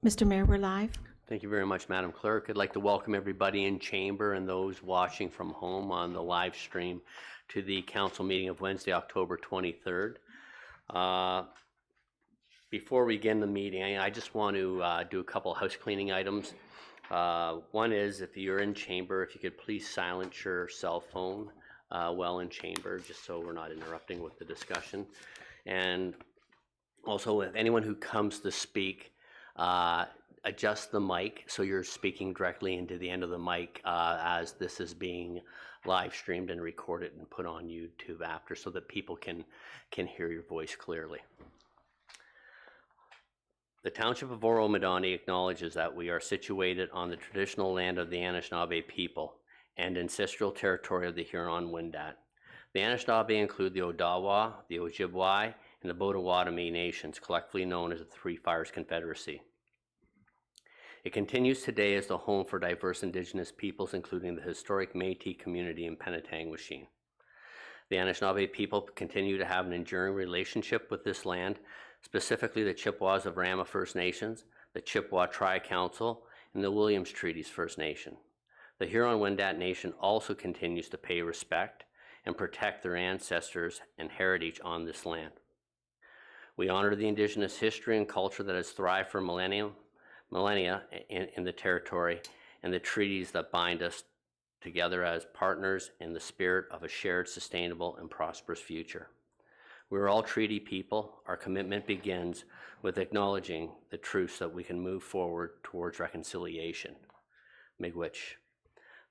Mr. Mayor, we're live. Thank you very much, Madam Clerk. I'd like to welcome everybody in chamber and those watching from home on the live stream to the council meeting of Wednesday, October 23rd. Before we begin the meeting, I just want to do a couple of house cleaning items. One is, if you're in chamber, if you could please silence your cell phone while in chamber, just so we're not interrupting with the discussion. And also, if anyone who comes to speak, adjust the mic so you're speaking directly into the end of the mic as this is being live streamed and recorded and put on YouTube after, so that people can hear your voice clearly. The Township of Oro-Medonte acknowledges that we are situated on the traditional land of the Anishinaabe people and ancestral territory of the Huron-Wendat. The Anishinaabe include the Odawa, the Ojibwe, and the Potawatomi nations, collectively known as the Three Fires Confederacy. It continues today as the home for diverse Indigenous peoples, including the historic Métis community in Penetangwisheen. The Anishinaabe people continue to have an enduring relationship with this land, specifically the Chippewas of Rama First Nations, the Chippewa Tri-Council, and the Williams Treaties First Nation. The Huron-Wendat Nation also continues to pay respect and protect their ancestors and heritage on this land. We honor the Indigenous history and culture that has thrived for millennia in the territory, and the treaties that bind us together as partners in the spirit of a shared, sustainable, and prosperous future. We're all treaty people. Our commitment begins with acknowledging the truths that we can move forward towards reconciliation. Miigwech.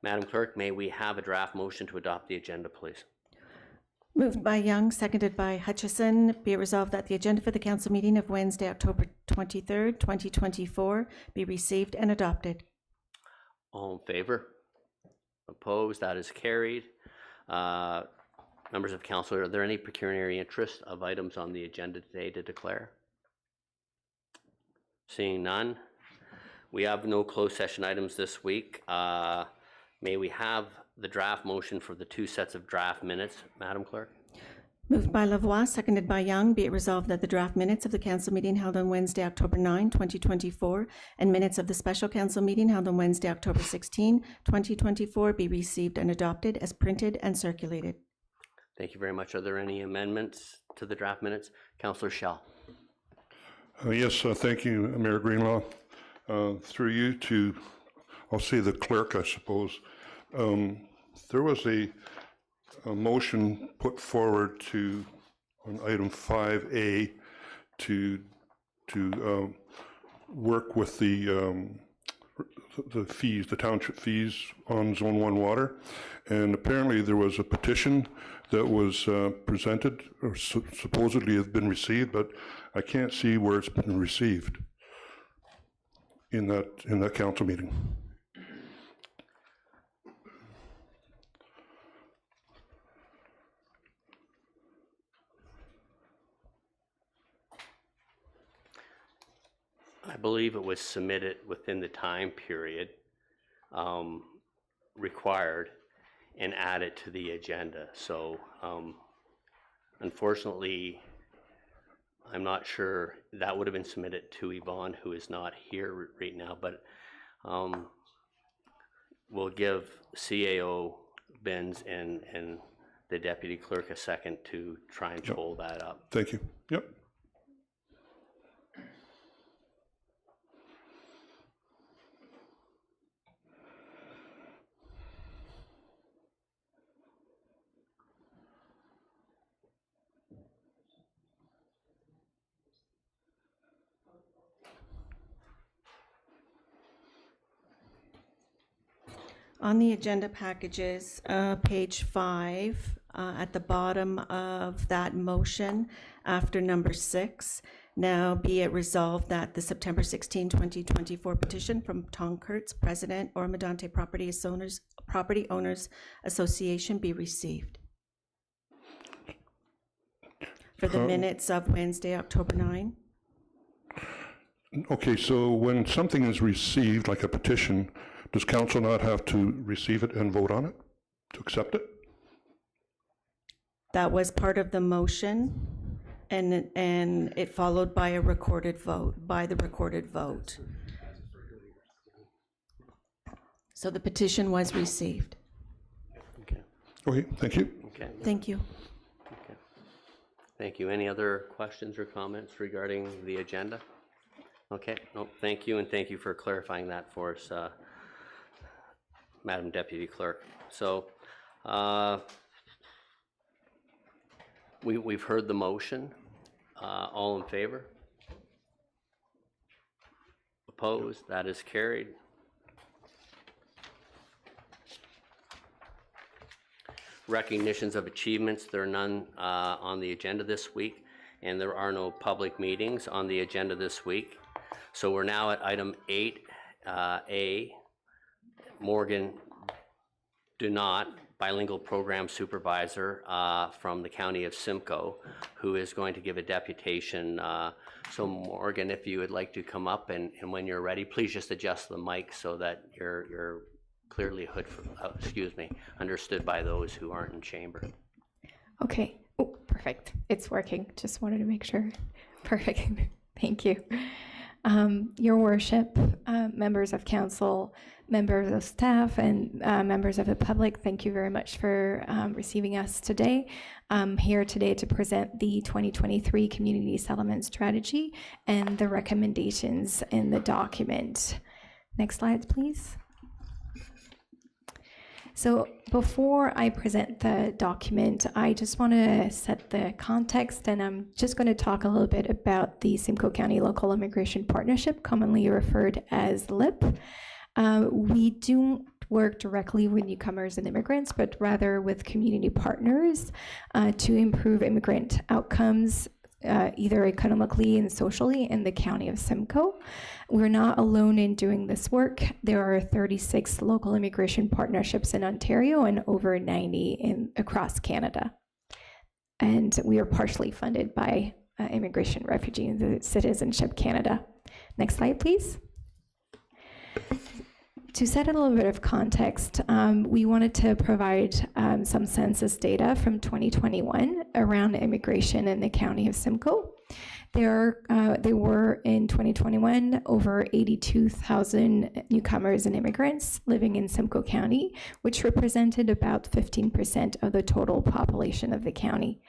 Madam Clerk, may we have a draft motion to adopt the agenda, please? Moved by Young, seconded by Hutchison. Be it resolved that the agenda for the council meeting of Wednesday, October 23rd, 2024 be received and adopted. All in favor? Opposed? That is carried. Members of council, are there any pecuniary interest of items on the agenda today to declare? Seeing none. We have no closed session items this week. May we have the draft motion for the two sets of draft minutes, Madam Clerk? Moved by Lavoie, seconded by Young. Be it resolved that the draft minutes of the council meeting held on Wednesday, October 9, 2024, and minutes of the special council meeting held on Wednesday, October 16, 2024, be received and adopted as printed and circulated. Thank you very much. Are there any amendments to the draft minutes? Councillor Schell. Yes, thank you, Mayor Greenlaw. Through you to, I'll say the clerk, I suppose. There was a motion put forward to, on item 5A, to work with the fees, the township fees on Zone 1 water, and apparently there was a petition that was presented, or supposedly has been received, but I can't see where it's been received in that council meeting. I believe it was submitted within the time period required and added to the agenda. So unfortunately, I'm not sure that would have been submitted to Yvonne, who is not here right now, but we'll give CAO Benz and the deputy clerk a second to try and pull that up. Thank you. Yep. On the agenda packages, page 5, at the bottom of that motion, after number 6, now be it resolved that the September 16, 2024 petition from Tom Kurtz, President, Oro-Medonte Property Owners Association be received. For the minutes of Wednesday, October 9. Okay, so when something is received, like a petition, does council not have to receive it and vote on it to accept it? That was part of the motion, and it followed by a recorded vote, by the recorded vote. So the petition was received. Okay. Okay, thank you. Okay. Thank you. Okay. Thank you. Any other questions or comments regarding the agenda? Okay. No, thank you, and thank you for clarifying that for us, Madam Deputy Clerk. So, we've heard the motion. All in favor? Opposed? That is carried. Recognitions of achievements, there are none on the agenda this week, and there are no public meetings on the agenda this week. So we're now at item 8A, Morgan Dunant, bilingual program supervisor from the county of Simcoe, who is going to give a deputation. So Morgan, if you would like to come up, and when you're ready, please just adjust the mic so that you're clearly understood by those who aren't in chamber. Okay. Oh, perfect. It's working. Just wanted to make sure. Perfect. Thank you. Your Worship, members of council, members of staff, and members of the public, thank you very much for receiving us today. I'm here today to present the 2023 Community Settlement Strategy and the recommendations in the document. Next slide, please. So before I present the document, I just want to set the context, and I'm just going to talk a little bit about the Simcoe County Local Immigration Partnership, commonly referred as LIP. We don't work directly with newcomers and immigrants, but rather with community partners to improve immigrant outcomes, either economically and socially, in the county of Simcoe. We're not alone in doing this work. There are 36 local immigration partnerships in Ontario and over 90 across Canada. And we are partially funded by Immigration, Refugee, and Citizenship Canada. Next slide, please. To set a little bit of context, we wanted to provide some census data from 2021 around immigration in the county of Simcoe. There were in 2021 over 82,000 newcomers and immigrants living in Simcoe County, which represented about 15% of the total population of the county.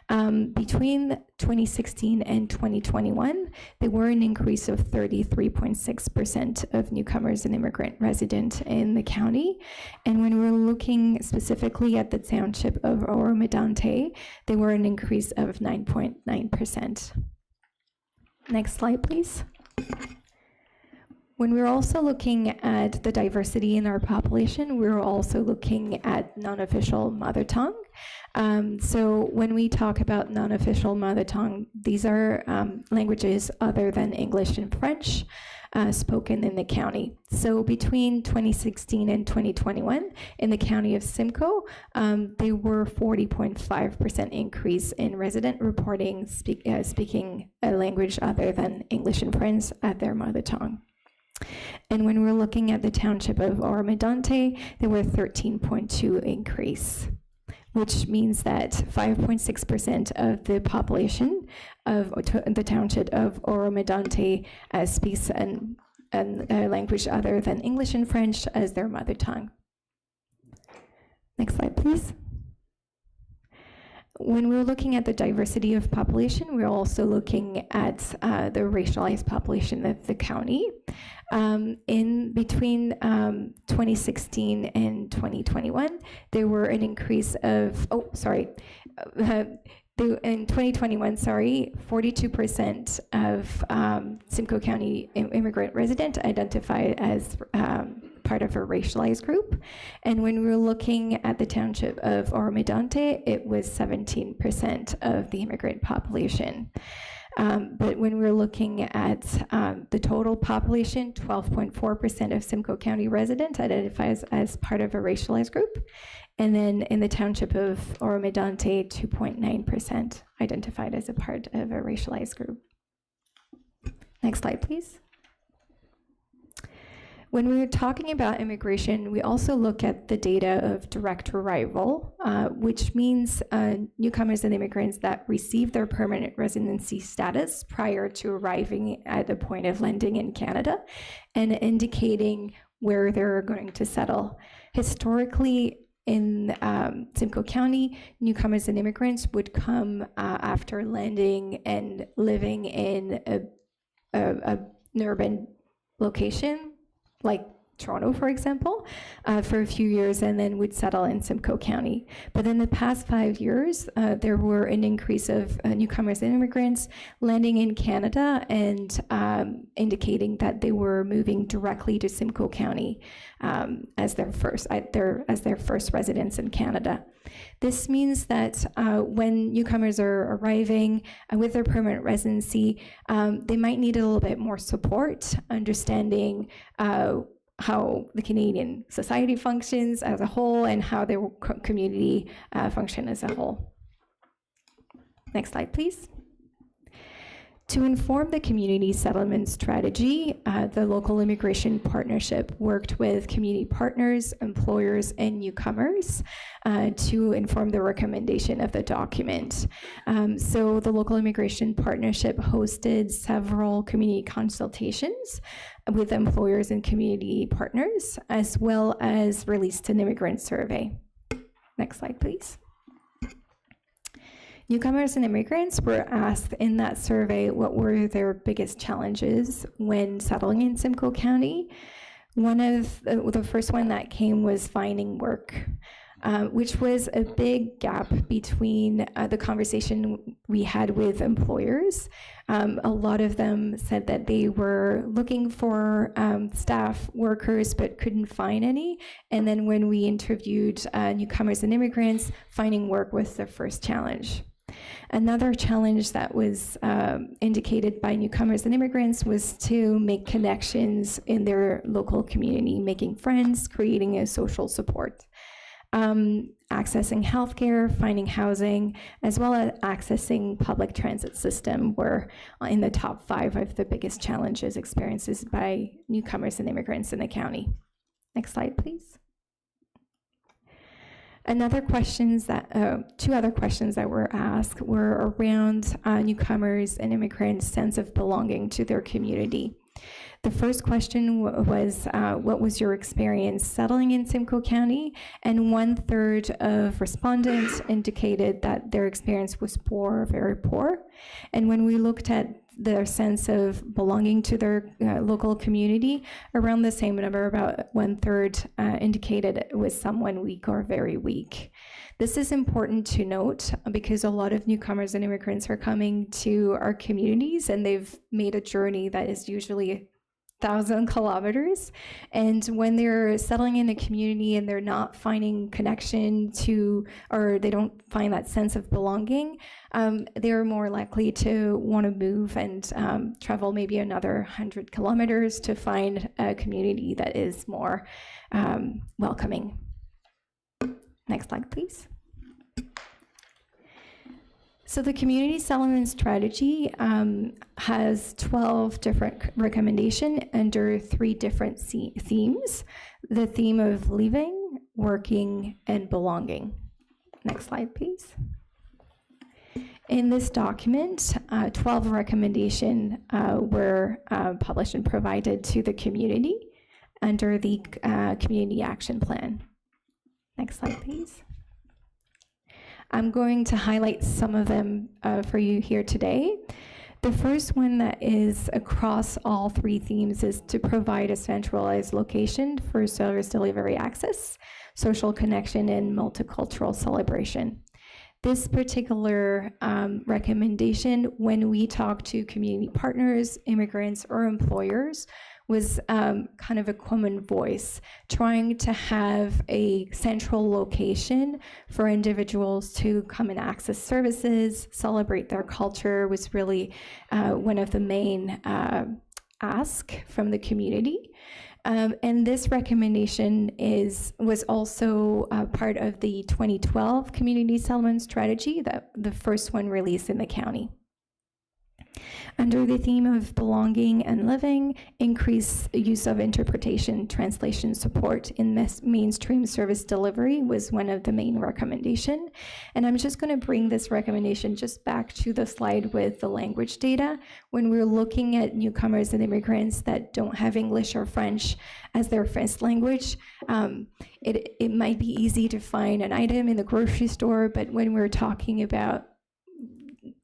Between 2016 and 2021, there were an increase of 33.6% of newcomers and immigrant residents in the county. And when we're looking specifically at the township of Oro-Medonte, there were an increase of 9.9%. Next slide, please. When we're also looking at the diversity in our population, we're also looking at non-official mother tongue. So when we talk about non-official mother tongue, these are languages other than English and French spoken in the county. So between 2016 and 2021, in the county of Simcoe, there were 40.5% increase in resident reporting speaking a language other than English and French at their mother tongue. And when we're looking at the township of Oro-Medonte, there were 13.2 increase, which means that 5.6% of the population of the township of Oro-Medonte speaks a language other than English and French as their mother tongue. Next slide, please. When we're looking at the diversity of population, we're also looking at the racialized population of the county. In between 2016 and 2021, there were an increase of, in 2021, 42% of Simcoe County immigrant residents identify as part of a racialized group. And when we were looking at the township of Oro-Medonte, it was 17% of the immigrant population. But when we're looking at the total population, 12.4% of Simcoe County residents identify as part of a racialized group. And then in the township of Oro-Medonte, 2.9% identified as a part of a racialized group. Next slide, please. When we're talking about immigration, we also look at the data of direct arrival, which means newcomers and immigrants that receive their permanent residency status prior to arriving at the point of landing in Canada, and indicating where they're going to settle. Historically, in Simcoe County, newcomers and immigrants would come after landing and living in an urban location, like Toronto, for example, for a few years, and then would settle in Simcoe County. But in the past 5 years, there were an increase of newcomers and immigrants landing in Canada and indicating that they were moving directly to Simcoe County as their first residence in Canada. This means that when newcomers are arriving with their permanent residency, they might need a little bit more support, understanding how the Canadian society functions as a whole and how their community function as a whole. Next slide, please. To inform the community settlement strategy, the local immigration partnership worked with community partners, employers, and newcomers to inform the recommendation of the document. So the local immigration partnership hosted several community consultations with employers and community partners, as well as released an immigrant survey. Next slide, please. Newcomers and immigrants were asked in that survey what were their biggest challenges when settling in Simcoe County. One of the first one that came was finding work, which was a big gap between the conversation we had with employers. A lot of them said that they were looking for staff workers but couldn't find any. And then when we interviewed newcomers and immigrants, finding work was the first challenge. Another challenge that was indicated by newcomers and immigrants was to make connections in their local community, making friends, creating a social support. Accessing healthcare, finding housing, as well as accessing public transit system were in the top 5 of the biggest challenges experienced by newcomers and immigrants in the county. Next slide, please. Two other questions that were asked were around newcomers and immigrants' sense of belonging to their community. The first question was, what was your experience settling in Simcoe County? And 1/3 of respondents indicated that their experience was poor, very poor. And when we looked at their sense of belonging to their local community, around the same number, about 1/3 indicated it was someone weak or very weak. This is important to note because a lot of newcomers and immigrants are coming to our communities and they've made a journey that is usually 1,000 kilometers. And when they're settling in a community and they're not finding connection to, or they don't find that sense of belonging, they're more likely to want to move and travel maybe another 100 kilometers to find a community that is more welcoming. Next slide, please. So the community settlement strategy has 12 different recommendations under 3 different themes: the theme of living, working, and belonging. Next slide, please. In this document, 12 recommendations were published and provided to the community under the Community Action Plan. Next slide, please. I'm going to highlight some of them for you here today. The first one that is across all 3 themes is to provide a centralized location for service delivery access, social connection, and multicultural celebration. This particular recommendation, when we talk to community partners, immigrants, or employers, was kind of a common voice, trying to have a central location for individuals to come and access services, celebrate their culture, was really one of the main ask from the community. And this recommendation was also part of the 2012 Community Settlement Strategy, the first one released in the county. Under the theme of belonging and living, increase use of interpretation translation support in mainstream service delivery was one of the main recommendation. And I'm just going to bring this recommendation just back to the slide with the language data. When we're looking at newcomers and immigrants that don't have English or French as their first language, it might be easy to find an item in the grocery store, but when we're talking about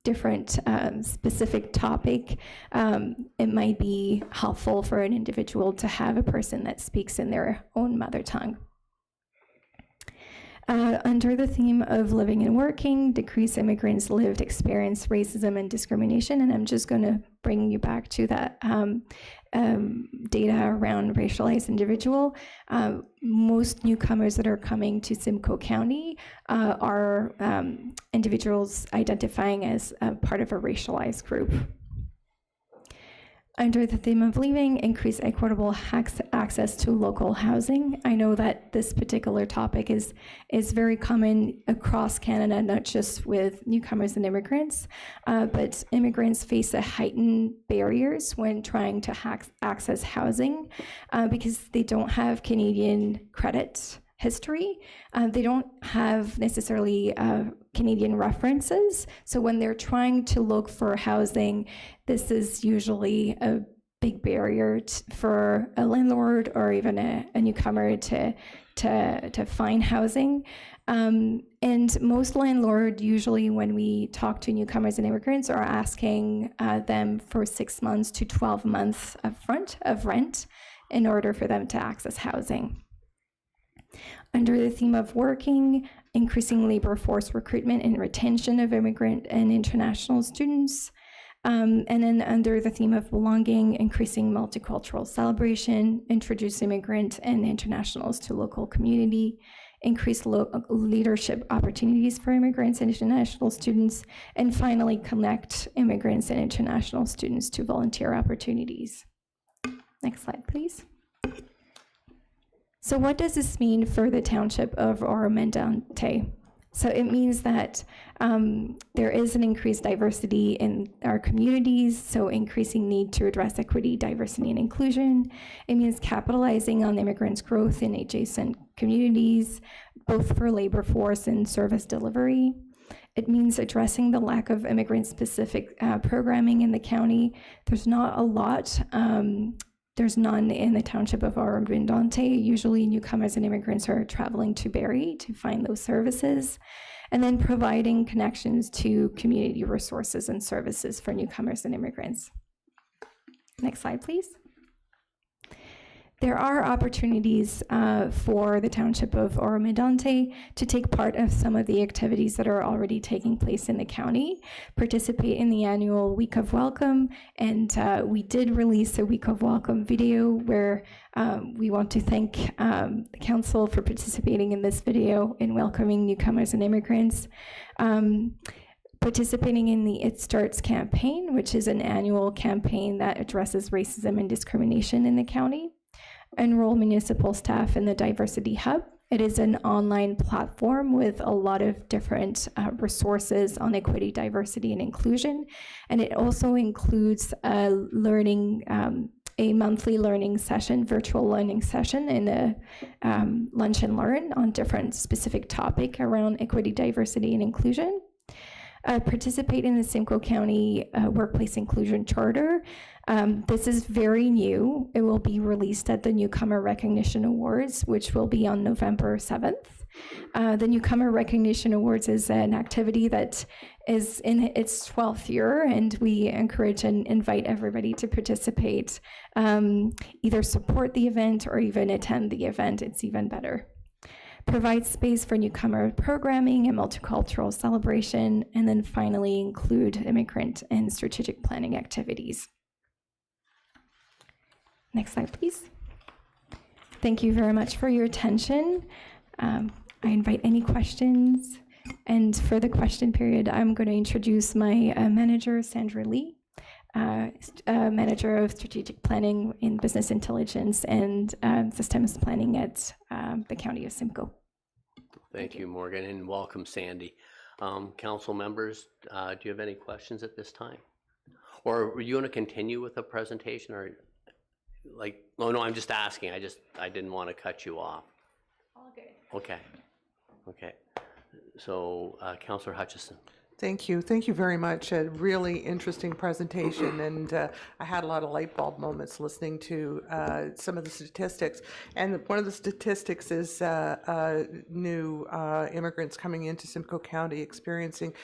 different specific topic, it might be helpful for an individual to have a person that speaks in their own mother tongue. Under the theme of living and working, decrease immigrants' lived experience racism and discrimination, and I'm just going to bring you back to that data around racialized individual. Most newcomers that are coming to Simcoe County are individuals identifying as part of a racialized group. Under the theme of leaving, increase equitable access to local housing. I know that this particular topic is very common across Canada, not just with newcomers and immigrants, but immigrants face a heightened barriers when trying to access housing because they don't have Canadian credit history. They don't have necessarily Canadian references. So when they're trying to look for housing, this is usually a big barrier for a landlord or even a newcomer to find housing. And most landlords, usually when we talk to newcomers and immigrants, are asking them for 6 months to 12 months upfront of rent in order for them to access housing. Under the theme of working, increasing labor force recruitment and retention of immigrant and international students. And then under the theme of belonging, increasing multicultural celebration, introduce immigrant and internationals to local community, increase leadership opportunities for immigrants and international students, and finally connect immigrants and international students to volunteer opportunities. Next slide, please. So what does this mean for the township of Oro-Medonte? So it means that there is an increased diversity in our communities, so increasing need to address equity, diversity, and inclusion. It means capitalizing on immigrants' growth in adjacent communities, both for labor force and service delivery. It means addressing the lack of immigrant-specific programming in the county. There's not a lot. There's none in the township of Oro-Medonte. Usually newcomers and immigrants are traveling to Barrie to find those services, and then providing connections to community resources and services for newcomers and immigrants. Next slide, please. There are opportunities for the township of Oro-Medonte to take part of some of the activities that are already taking place in the county, participate in the annual Week of Welcome, and we did release a Week of Welcome video where we want to thank the council for participating in this video in welcoming newcomers and immigrants. Participating in the It Starts campaign, which is an annual campaign that addresses racism and discrimination in the county. Enroll municipal staff in the Diversity Hub. It is an online platform with a lot of different resources on equity, diversity, and inclusion. And it also includes a monthly learning session, virtual learning session, and a lunch and learn on different specific topic around equity, diversity, and inclusion. Participate in the Simcoe County Workplace Inclusion Charter. This is very new. It will be released at the Newcomer Recognition Awards, which will be on November 7th. The Newcomer Recognition Awards is an activity that is in its 12th year, and we encourage and invite everybody to participate, either support the event or even attend the event. It's even better. Provide space for newcomer programming and multicultural celebration, and then finally include immigrant and strategic planning activities. Next slide, please. Thank you very much for your attention. I invite any questions. And for the question period, I'm going to introduce my manager, Sandra Lee, manager of strategic planning in business intelligence and systems planning at the County of Simcoe. Thank you, Morgan, and welcome, Sandy. Council members, do you have any questions at this time? Or were you going to continue with the presentation, or like? Oh no, I'm just asking. I didn't want to cut you off. All good. Okay. Okay. So, Councillor Hutchison. Thank you. Thank you very much. A really interesting presentation, and I had a lot of light bulb moments listening to some of the statistics. And one of the statistics is new immigrants coming into Simcoe County experiencing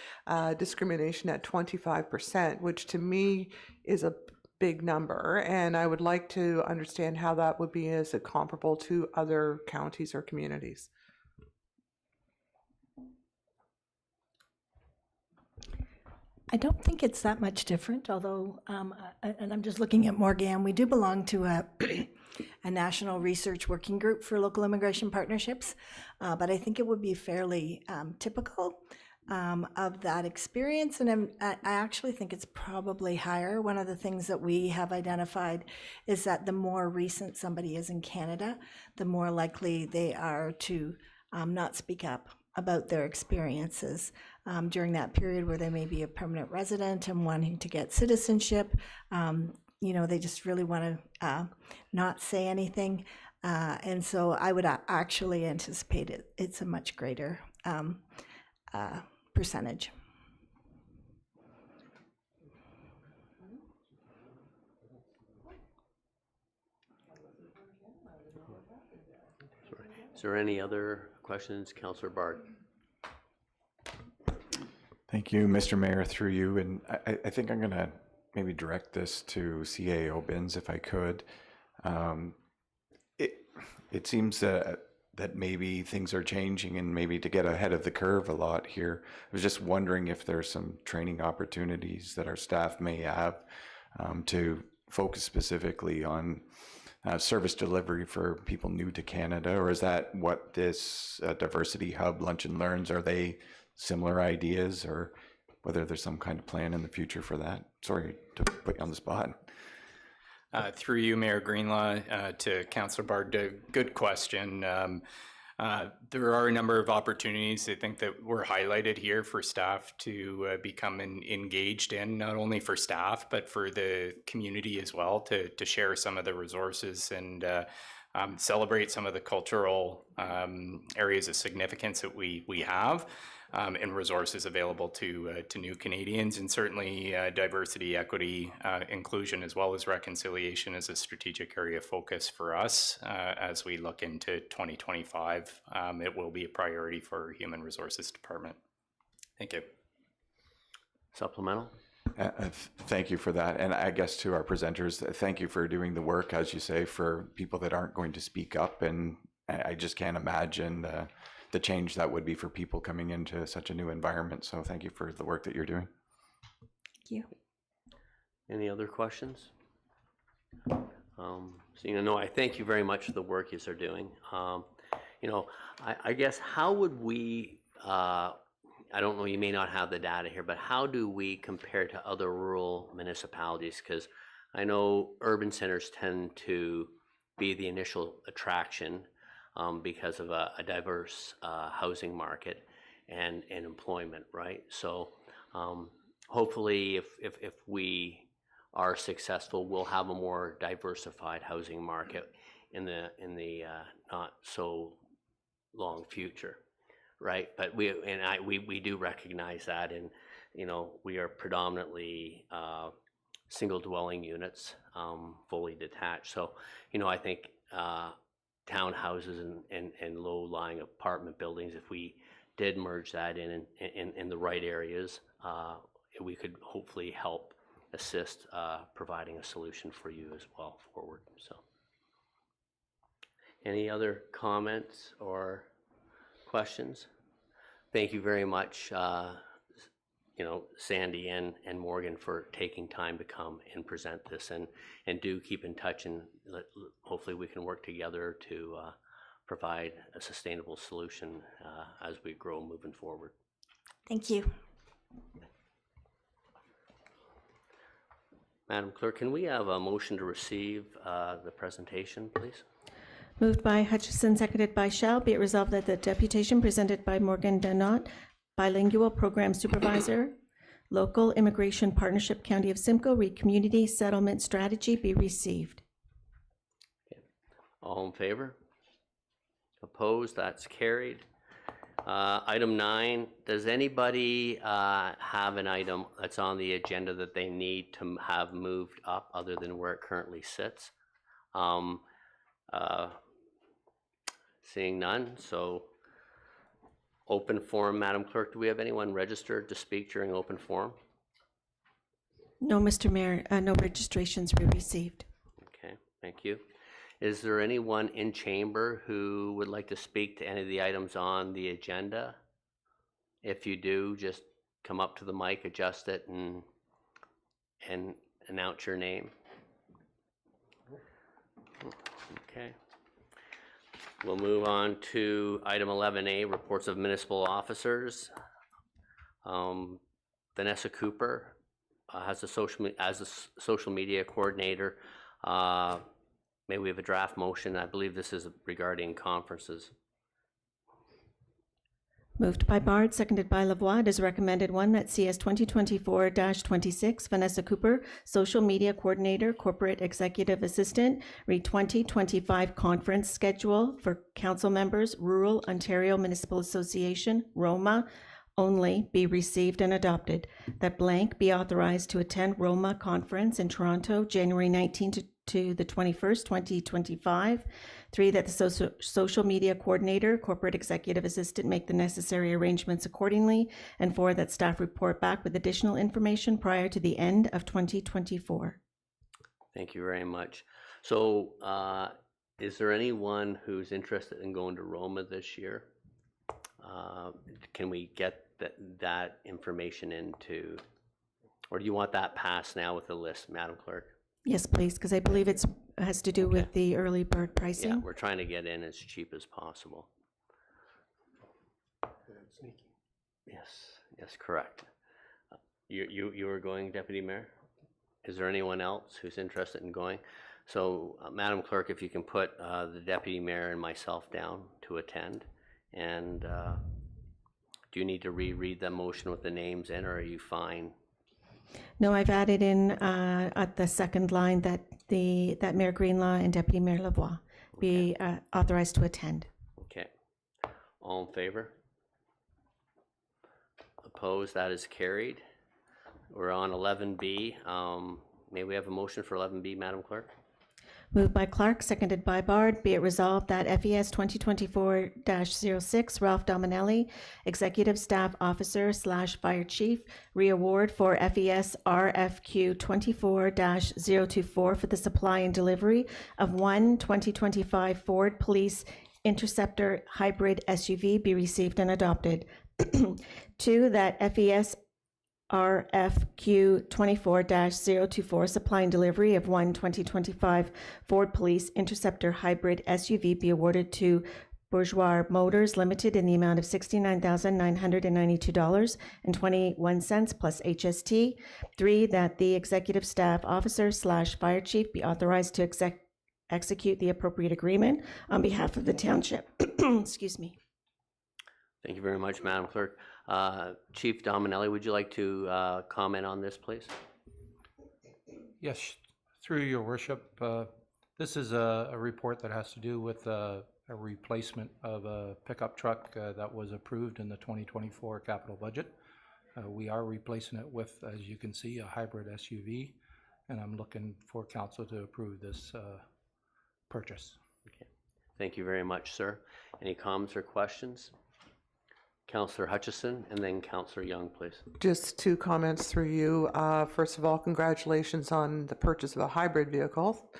discrimination at 25%, which to me is a big number. And I would like to understand how that would be as a comparable to other counties or communities. I don't think it's that much different, although, and I'm just looking at Morgan, we do belong to a national research working group for local immigration partnerships, but I think it would be fairly typical of that experience, and I actually think it's probably higher. One of the things that we have identified is that the more recent somebody is in Canada, the more likely they are to not speak up about their experiences during that period where they may be a permanent resident and wanting to get citizenship. You know, they just really want to not say anything. And so I would actually anticipate it's a much greater percentage. Is there any other questions, Councillor Bard? Thank you, Mr. Mayor, through you. And I think I'm going to maybe direct this to CAO Bins if I could. It seems that maybe things are changing and maybe to get ahead of the curve a lot here. I was just wondering if there's some training opportunities that our staff may have to focus specifically on service delivery for people new to Canada, or is that what this Diversity Hub Lunch and Learns, are they similar ideas, or whether there's some kind of plan in the future for that? Sorry to put you on the spot. Through you, Mayor Greenlaw, to Councillor Bard, good question. There are a number of opportunities I think that were highlighted here for staff to become engaged in, not only for staff, but for the community as well, to share some of the resources and celebrate some of the cultural areas of significance that we have. And resources available to new Canadians, and certainly diversity, equity, inclusion, as well as reconciliation is a strategic area of focus for us as we look into 2025. It will be a priority for Human Resources Department. Thank you. Supplemental? Thank you for that. And I guess to our presenters, thank you for doing the work, as you say, for people that aren't going to speak up. And I just can't imagine the change that would be for people coming into such a new environment. So thank you for the work that you're doing. Thank you. Any other questions? I thank you very much for the work you are doing. I guess how would we, I don't know, you may not have the data here, but how do we compare to other rural municipalities? Because I know urban centers tend to be the initial attraction because of a diverse housing market and employment, right? So hopefully if we are successful, we'll have a more diversified housing market in the not so long future, right? But we do recognize that, and we are predominantly single dwelling units, fully detached. So I think townhouses and low-lying apartment buildings, if we did merge that in the right areas, we could hopefully help assist providing a solution for you as well forward. So any other comments or questions? Thank you very much, Sandy and Morgan, for taking time to come and present this, and do keep in touch, and hopefully we can work together to provide a sustainable solution as we grow moving forward. Thank you. Madam Clerk, can we have a motion to receive the presentation, please? Moved by Hutchison, seconded by Shell. Be it resolved that the deputation presented by Morgan Denot, Bilingual Program Supervisor, Local Immigration Partnership County of Simcoe Community Settlement Strategy be received. All in favor? Opposed? That's carried. Item 9, does anybody have an item that's on the agenda that they need to have moved up other than where it currently sits? Seeing none, so open forum. Madam Clerk, do we have anyone registered to speak during open forum? No, Mr. Mayor, no registrations were received. Okay, thank you. Is there anyone in chamber who would like to speak to any of the items on the agenda? If you do, just come up to the mic, adjust it, and announce your name. Okay. We'll move on to item 11A, reports of municipal officers. Vanessa Cooper as a social media coordinator. May we have a draft motion? I believe this is regarding conferences. Moved by Bard, seconded by Lavoie. It is recommended, 1, that CS 2024-26, Vanessa Cooper, Social Media Coordinator, Corporate Executive Assistant, read 2025 conference schedule for council members, Rural Ontario Municipal Association, ROMA, only be received and adopted. That blank be authorized to attend ROMA conference in Toronto, January 19th to the 21st, 2025. 3, that the social media coordinator, corporate executive assistant make the necessary arrangements accordingly. And 4, that staff report back with additional information prior to the end of 2024. Thank you very much. So is there anyone who's interested in going to Roma this year? Can we get that information into, or do you want that passed now with the list, Madam Clerk? Yes, please, because I believe it has to do with the early bird pricing. Yeah, we're trying to get in as cheap as possible. Yes, correct. You were going, Deputy Mayor? Is there anyone else who's interested in going? So, Madam Clerk, if you can put the Deputy Mayor and myself down to attend. And do you need to reread the motion with the names in, or are you fine? No, I've added in at the second line that that Mayor Greenlaw and Deputy Mayor Lavoie be authorized to attend. Okay. All in favor? Opposed? That is carried. We're on 11B. May we have a motion for 11B, Madam Clerk? Moved by Clark, seconded by Bard. Be it resolved that FES 2024-06, Ralph Dominelli, Executive Staff Officer / Fire Chief, re-award for FES RFQ 24-024 for the supply and delivery of 1 2025 Ford Police Interceptor Hybrid SUV be received and adopted. 2, that FES RFQ 24-024, supply and delivery of 1 2025 Ford Police Interceptor Hybrid SUV be awarded to Bourgeois Motors Limited in the amount of $69,992.21 plus HST. 3, that the Executive Staff Officer / Fire Chief be authorized to execute the appropriate agreement on behalf of the township. Excuse me. Thank you very much, Madam Clerk. Chief Dominelli, would you like to comment on this, please? Yes, through your worship. This is a report that has to do with a replacement of a pickup truck that was approved in the 2024 capital budget. We are replacing it with, as you can see, a hybrid SUV, and I'm looking for council to approve this purchase. Okay. Thank you very much, sir. Any comments or questions? Councillor Hutchison and then Councillor Young, please. Just 2 comments through you. First of all, congratulations on the purchase of a hybrid vehicle.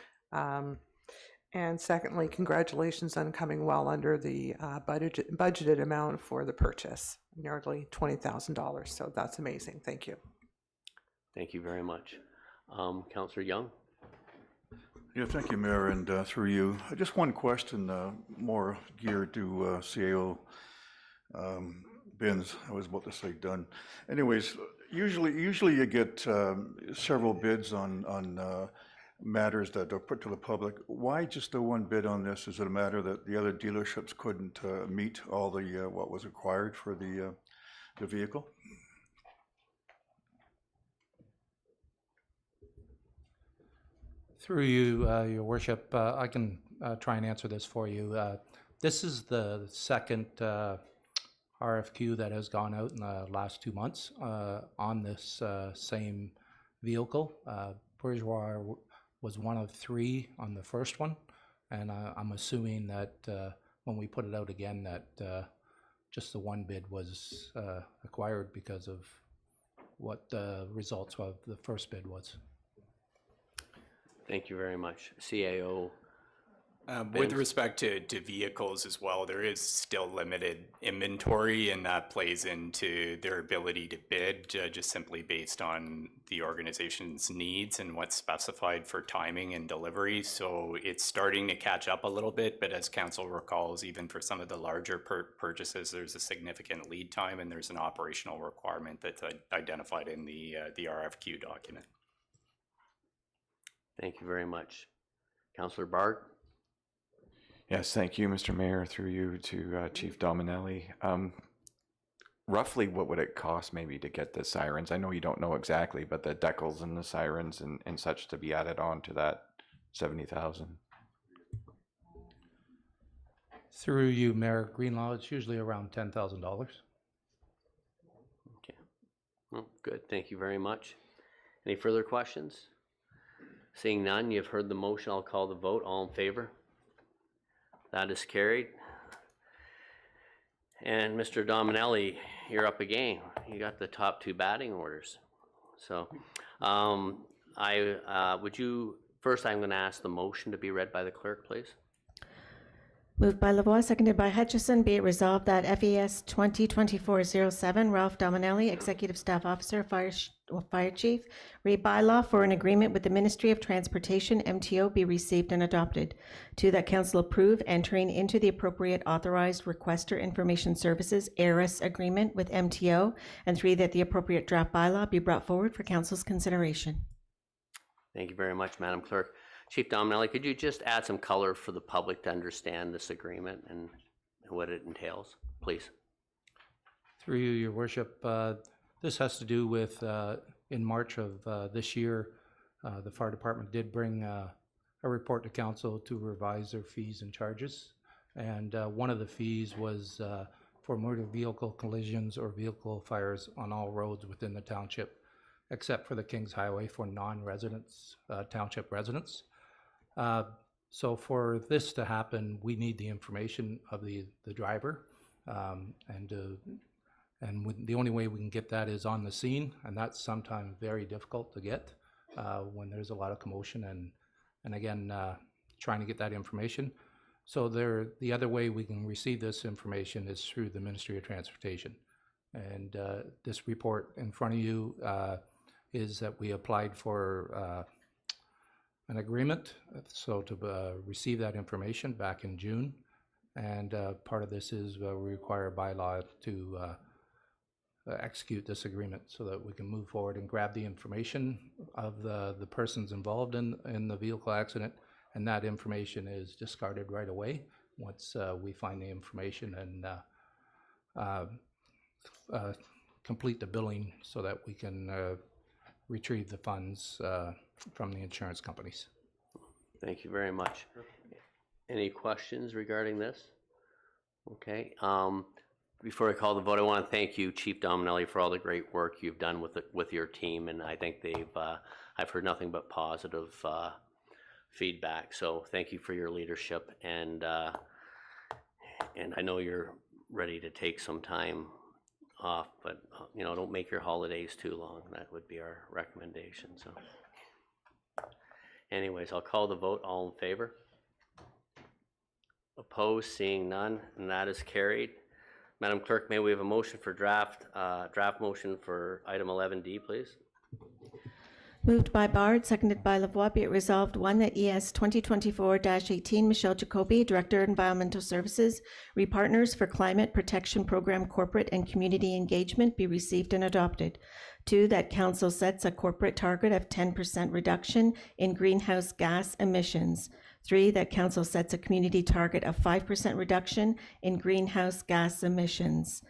And secondly, congratulations on coming well under the budgeted amount for the purchase, nearly $20,000. So that's amazing. Thank you. Thank you very much. Councillor Young? Yeah, thank you, Mayor, and through you. Just one question, more geared to CAO bins. I was about to say done. Anyways, usually you get several bids on matters that are put to the public. Why just the one bid on this? Is it a matter that the other dealerships couldn't meet all the what was required for the vehicle? Through you, Your Worship, I can try and answer this for you. This is the second RFQ that has gone out in the last 2 months on this same vehicle. Bourgeois was one of 3 on the first one, and I'm assuming that when we put it out again, that just the one bid was acquired because of what the results of the first bid was. Thank you very much. CAO. With respect to vehicles as well, there is still limited inventory, and that plays into their ability to bid just simply based on the organization's needs and what's specified for timing and delivery. So it's starting to catch up a little bit, but as council recalls, even for some of the larger purchases, there's a significant lead time and there's an operational requirement that's identified in the RFQ document. Thank you very much. Councillor Bard. Yes, thank you, Mr. Mayor, through you to Chief Dominelli. Roughly, what would it cost maybe to get the sirens? I know you don't know exactly, but the decals and the sirens and such to be added on to that 70,000. Through you, Mayor Greenlaw, it's usually around $10,000. Okay. Well, good. Thank you very much. Any further questions? Seeing none, you've heard the motion. I'll call the vote. All in favor? That is carried. And Mr. Dominelli, you're up again. You got the top 2 batting orders. So would you, first I'm going to ask the motion to be read by the clerk, please. Moved by Lavoie, seconded by Hutchison. Be it resolved that FES 2024-07, Ralph Dominelli, Executive Staff Officer, Fire Chief, read bylaw for an agreement with the Ministry of Transportation, MTO, be received and adopted. 2, that council approve entering into the appropriate authorized requester information services ARIS agreement with MTO. And 3, that the appropriate draft bylaw be brought forward for council's consideration. Thank you very much, Madam Clerk. Chief Dominelli, could you just add some color for the public to understand this agreement and what it entails, please? Through you, Your Worship, this has to do with, in March of this year, the fire department did bring a report to council to revise their fees and charges. And one of the fees was for motor vehicle collisions or vehicle fires on all roads within the township, except for the Kings Highway for non-residents, township residents. So for this to happen, we need the information of the driver, and the only way we can get that is on the scene, and that's sometimes very difficult to get when there's a lot of commotion and again, trying to get that information. So the other way we can receive this information is through the Ministry of Transportation. And this report in front of you is that we applied for an agreement, so to receive that information back in June. And part of this is we require by law to execute this agreement so that we can move forward and grab the information of the persons involved in the vehicle accident, and that information is discarded right away once we find the information and complete the billing so that we can retrieve the funds from the insurance companies. Thank you very much. Any questions regarding this? Okay. Before I call the vote, I want to thank you, Chief Dominelli, for all the great work you've done with your team, and I think I've heard nothing but positive feedback. So thank you for your leadership, and I know you're ready to take some time off, but don't make your holidays too long. That would be our recommendation. So anyways, I'll call the vote. All in favor? Opposed? Seeing none, and that is carried. Madam Clerk, may we have a motion for draft motion for item 11D, please? Moved by Bard, seconded by Lavoie. Be it resolved, 1, that ES 2024-18, Michelle Jacoby, Director of Environmental Services, Repartners for Climate Protection Program Corporate and Community Engagement, be received and adopted. 2, that Council sets a corporate target of 10% reduction in greenhouse gas emissions. 3, that Council sets a community target of 5% reduction in greenhouse gas emissions.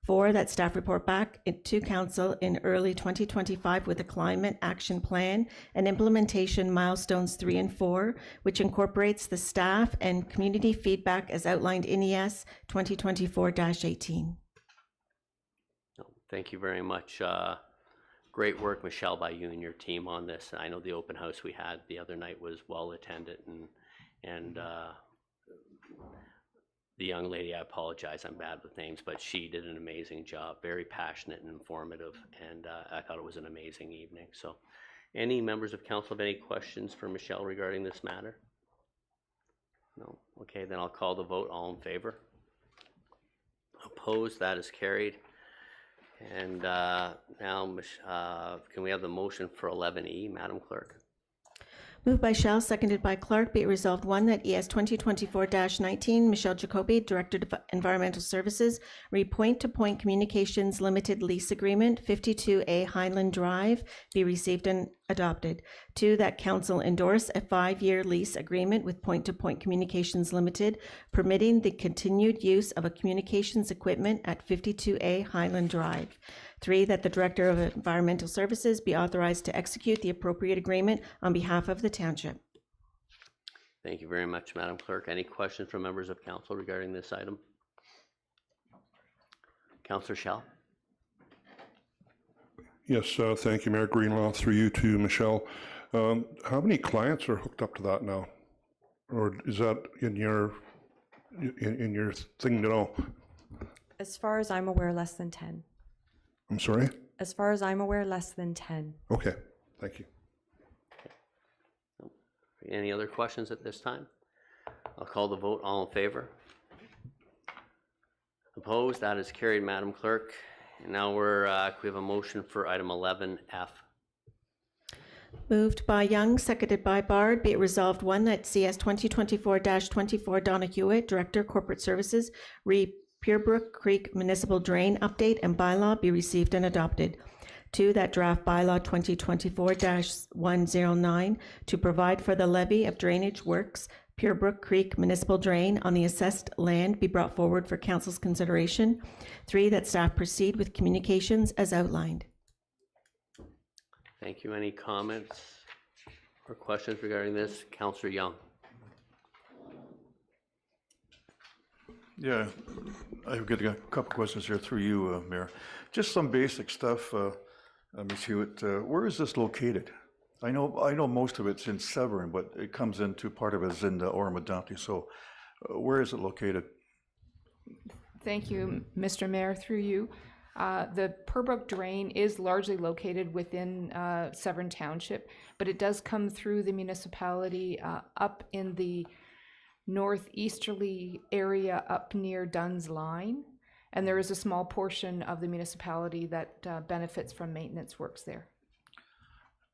4, that staff report back to council in early 2025 with a climate action plan and implementation milestones 3 and 4, which incorporates the staff and community feedback as outlined in ES 2024-18. Thank you very much. Great work, Michelle, by you and your team on this. I know the open house we had the other night was well attended, and the young lady, I apologize, I'm bad with names, but she did an amazing job, very passionate and informative, and I thought it was an amazing evening. So any members of council have any questions for Michelle regarding this matter? No? Okay, then I'll call the vote. All in favor? Opposed? That is carried. And now, can we have the motion for 11E, Madam Clerk? Moved by Shell, seconded by Clark. Be it resolved, 1, that ES 2024-19, Michelle Jacoby, Director of Environmental Services, Point-to-Point Communications Limited Lease Agreement, 52A Highland Drive, be received and adopted. 2, that Council endorse a 5-year lease agreement with Point-to-Point Communications Limited, permitting the continued use of a communications equipment at 52A Highland Drive. 3, that the Director of Environmental Services be authorized to execute the appropriate agreement on behalf of the Township. Thank you very much, Madam Clerk. Any questions from members of council regarding this item? Councillor Schell. Yes, thank you, Mayor Greenlaw, through you to Michelle. How many clients are hooked up to that now? Or is that in your thing to know? As far as I'm aware, less than 10. I'm sorry? As far as I'm aware, less than 10. Okay, thank you. Any other questions at this time? I'll call the vote. All in favor? Opposed? That is carried, Madam Clerk. And now we have a motion for item 11F. Moved by Young, seconded by Bard. Be it resolved, 1, that CS 2024-24 Donna Hewitt, Director, Corporate Services, Purebrook Creek Municipal Drain Update and Bylaw be received and adopted. 2, that draft bylaw 2024-109 to provide for the levy of drainage works, Purebrook Creek Municipal Drain on the assessed land be brought forward for council's consideration. 3, that staff proceed with communications as outlined. Thank you. Any comments or questions regarding this? Councillor Young. Yeah, I've got a couple questions here through you, Mayor. Just some basic stuff, Ms. Hewitt. Where is this located? I know most of it's in Severn, but it comes into part of it is in the Oro-Medonte. So, where is it located? Thank you, Mr. Mayor. Through you, the Purebrook Drain is largely located within Severn Township, but it does come through the municipality up in the northeasterly area up near Dunn's Line, and there is a small portion of the municipality that benefits from maintenance works there.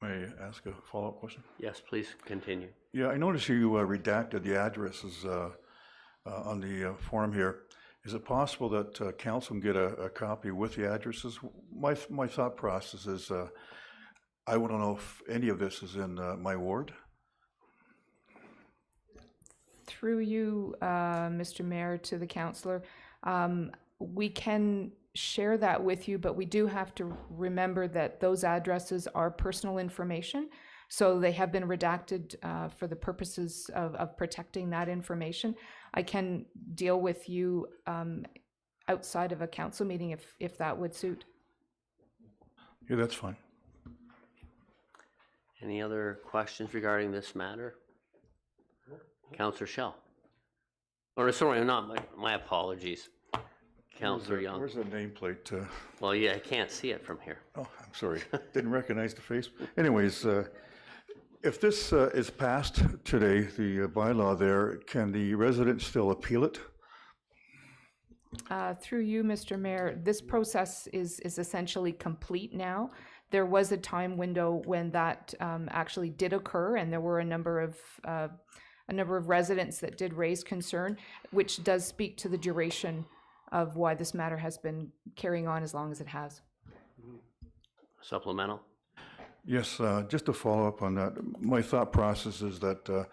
May I ask a follow-up question? Yes, please continue. Yeah, I noticed you redacted the addresses on the form here. Is it possible that council can get a copy with the addresses? My thought process is I want to know if any of this is in my ward. Through you, Mr. Mayor, to the councillor, we can share that with you, but we do have to remember that those addresses are personal information, so they have been redacted for the purposes of protecting that information. I can deal with you outside of a council meeting if that would suit. Yeah, that's fine. Any other questions regarding this matter? Councillor Schell. Or sorry, not my apologies. Councillor Young. Where's the nameplate? Well, yeah, I can't see it from here. Oh, I'm sorry. Didn't recognize the face. Anyways, if this is passed today, the bylaw there, can the residents still appeal it? Through you, Mr. Mayor, this process is essentially complete now. There was a time window when that actually did occur, and there were a number of residents that did raise concern, which does speak to the duration of why this matter has been carrying on as long as it has. Supplemental? Yes, just to follow up on that, my thought process is that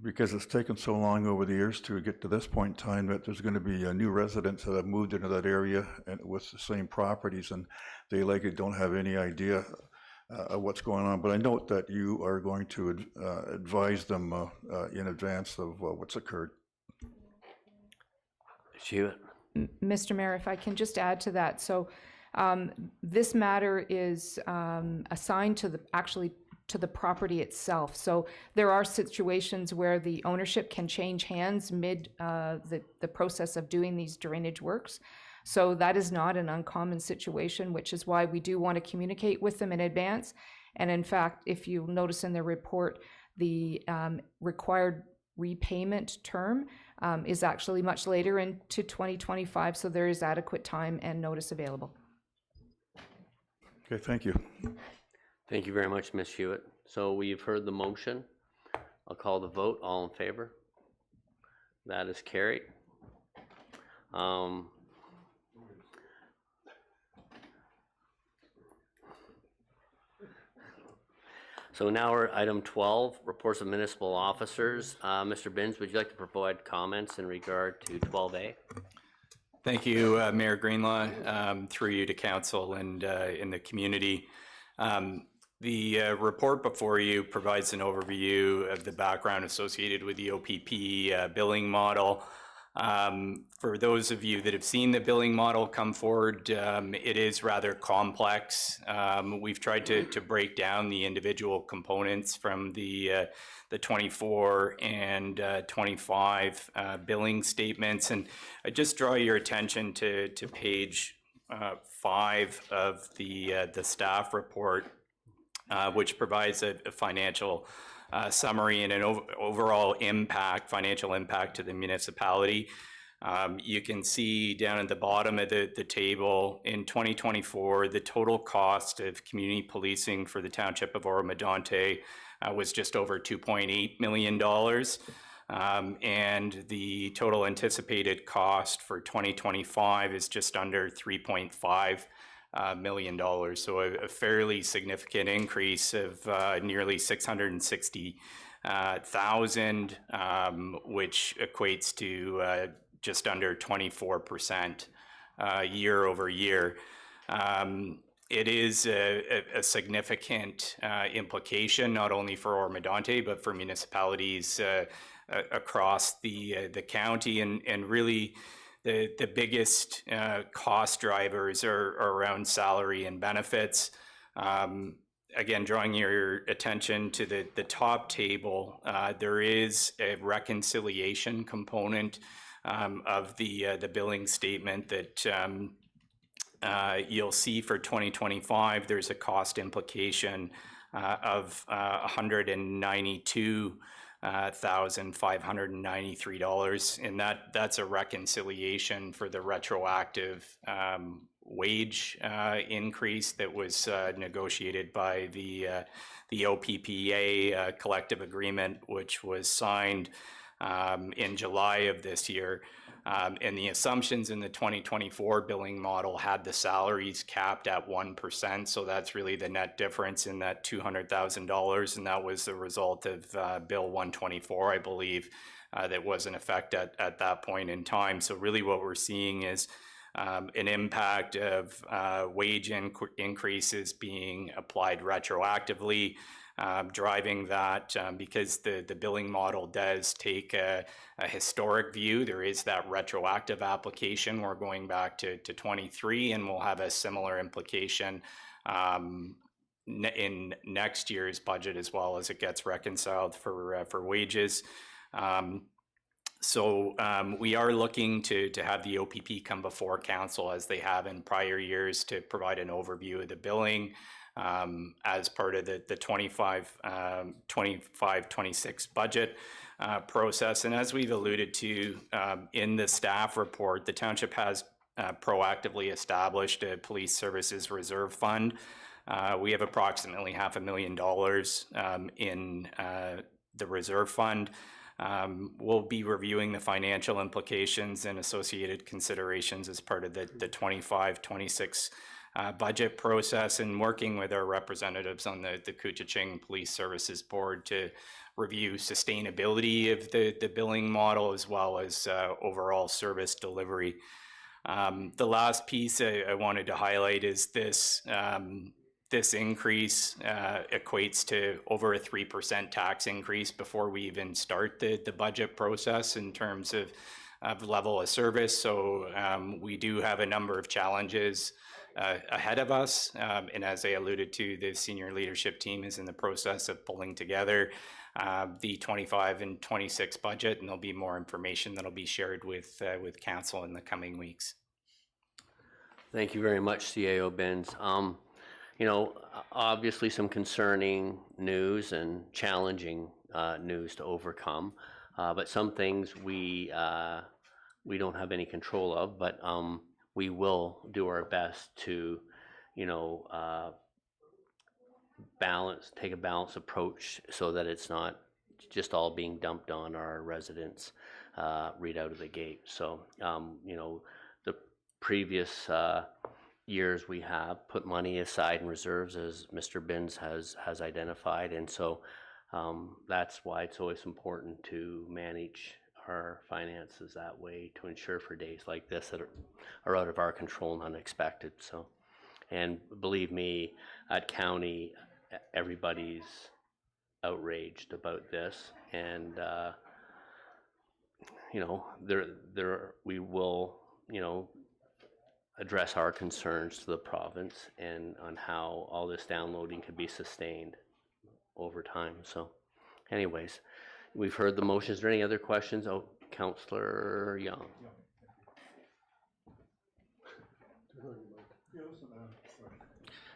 because it's taken so long over the years to get to this point in time that there's going to be new residents that have moved into that area and with the same properties, and they likely don't have any idea of what's going on. But I note that you are going to advise them in advance of what's occurred. Sheila? Mr. Mayor, if I can just add to that. So this matter is assigned to the property itself. So there are situations where the ownership can change hands mid the process of doing these drainage works. So that is not an uncommon situation, which is why we do want to communicate with them in advance. And in fact, if you notice in the report, the required repayment term is actually much later into 2025, so there is adequate time and notice available. Okay, thank you. Thank you very much, Ms. Hewitt. So we've heard the motion. I'll call the vote. All in favor? That is carried. So now we're at item 12, reports of municipal officers. Mr. Binns, would you like to provide comments in regard to 12A? Thank you, Mayor Greenlaw, through you to council and in the community. The report before you provides an overview of the background associated with the OPP billing model. For those of you that have seen the billing model come forward, it is rather complex. We've tried to break down the individual components from the 24 and 25 billing statements. And I just draw your attention to page 5 of the staff report, which provides a financial summary and an overall impact, financial impact to the municipality. You can see down at the bottom of the table, in 2024, the total cost of community policing for the Township of Oro-Medonte was just over $2.8 million. And the total anticipated cost for 2025 is just under $3.5 million. So a fairly significant increase of nearly 660,000, which equates to just under 24% year over year. It is a significant implication, not only for Oro-Medonte, but for municipalities across the county, and really the biggest cost drivers are around salary and benefits. Again, drawing your attention to the top table, there is a reconciliation component of the billing statement that you'll see for 2025. There's a cost implication of $192,593, and that's a reconciliation for the retroactive wage increase that was negotiated by the OPPA collective agreement, which was signed in July of this year. And the assumptions in the 2024 billing model had the salaries capped at 1%. So that's really the net difference in that $200,000. And that was the result of Bill 124, I believe, that was in effect at that point in time. So really what we're seeing is an impact of wage increases being applied retroactively, driving that because the billing model does take a historic view. There is that retroactive application. We're going back to 23, and we'll have a similar implication in next year's budget as well as it gets reconciled for wages. So we are looking to have the OPP come before council as they have in prior years to provide an overview of the billing as part of the 25-26 budget process. And as we've alluded to in the staff report, the township has proactively established a police services reserve fund. We have approximately $500,000 in the reserve fund. We'll be reviewing the financial implications and associated considerations as part of the 25-26 budget process and working with our representatives on the Couchiching Police Services Board to review sustainability of the billing model as well as overall service delivery. The last piece I wanted to highlight is this. This increase equates to over a 3% tax increase before we even start the budget process in terms of level of service. So we do have a number of challenges ahead of us. And as I alluded to, the senior leadership team is in the process of pulling together the 25 and 26 budget, and there'll be more information that'll be shared with council in the coming weeks. Thank you very much, CAO Benz. You know, obviously some concerning news and challenging news to overcome, but some things we don't have any control of, but we will do our best to, you know, take a balanced approach so that it's not just all being dumped on our residents right out of the gate. So, you know, the previous years we have put money aside in reserves, as Mr. Binns has identified, and so that's why it's always important to manage our finances that way to ensure for days like this that are out of our control and unexpected. So, and believe me, at county, everybody's outraged about this, and you know, we will, you know, address our concerns to the province and on how all this downloading could be sustained over time. So anyways, we've heard the motion. Is there any other questions? Oh, Councillor Young.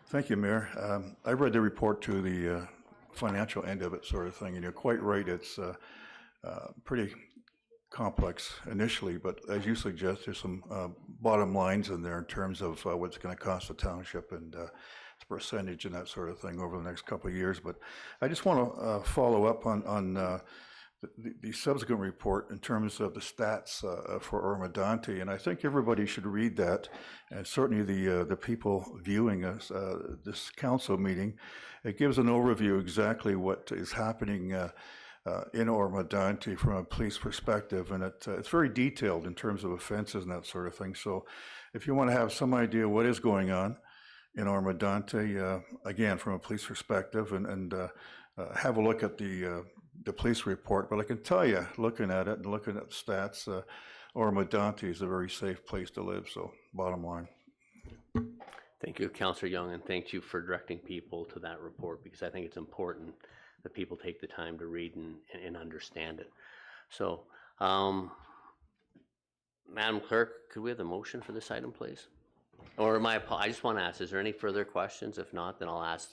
Thank you, Mayor. I read the report to the financial end of it, sort of thing, and you're quite right. It's pretty complex initially, but as you suggest, there's some bottom lines in there in terms of what's going to cost the township and the percentage and that sort of thing over the next couple of years. But I just want to follow up on the subsequent report in terms of the stats for Oro-Medonte, and I think everybody should read that, and certainly the people viewing us this council meeting. It gives an overview exactly what is happening in Oro-Medonte from a police perspective, and it's very detailed in terms of offenses and that sort of thing. So if you want to have some idea what is going on in Oro-Medonte, again, from a police perspective, and have a look at the police report. But I can tell you, looking at it and looking at the stats, Oro-Medonte is a very safe place to live, so bottom line. Thank you, Councillor Young, and thank you for directing people to that report, because I think it's important that people take the time to read and understand it. So, Madam Clerk, could we have the motion for this item, please? Or I just want to ask, is there any further questions? If not, then I'll ask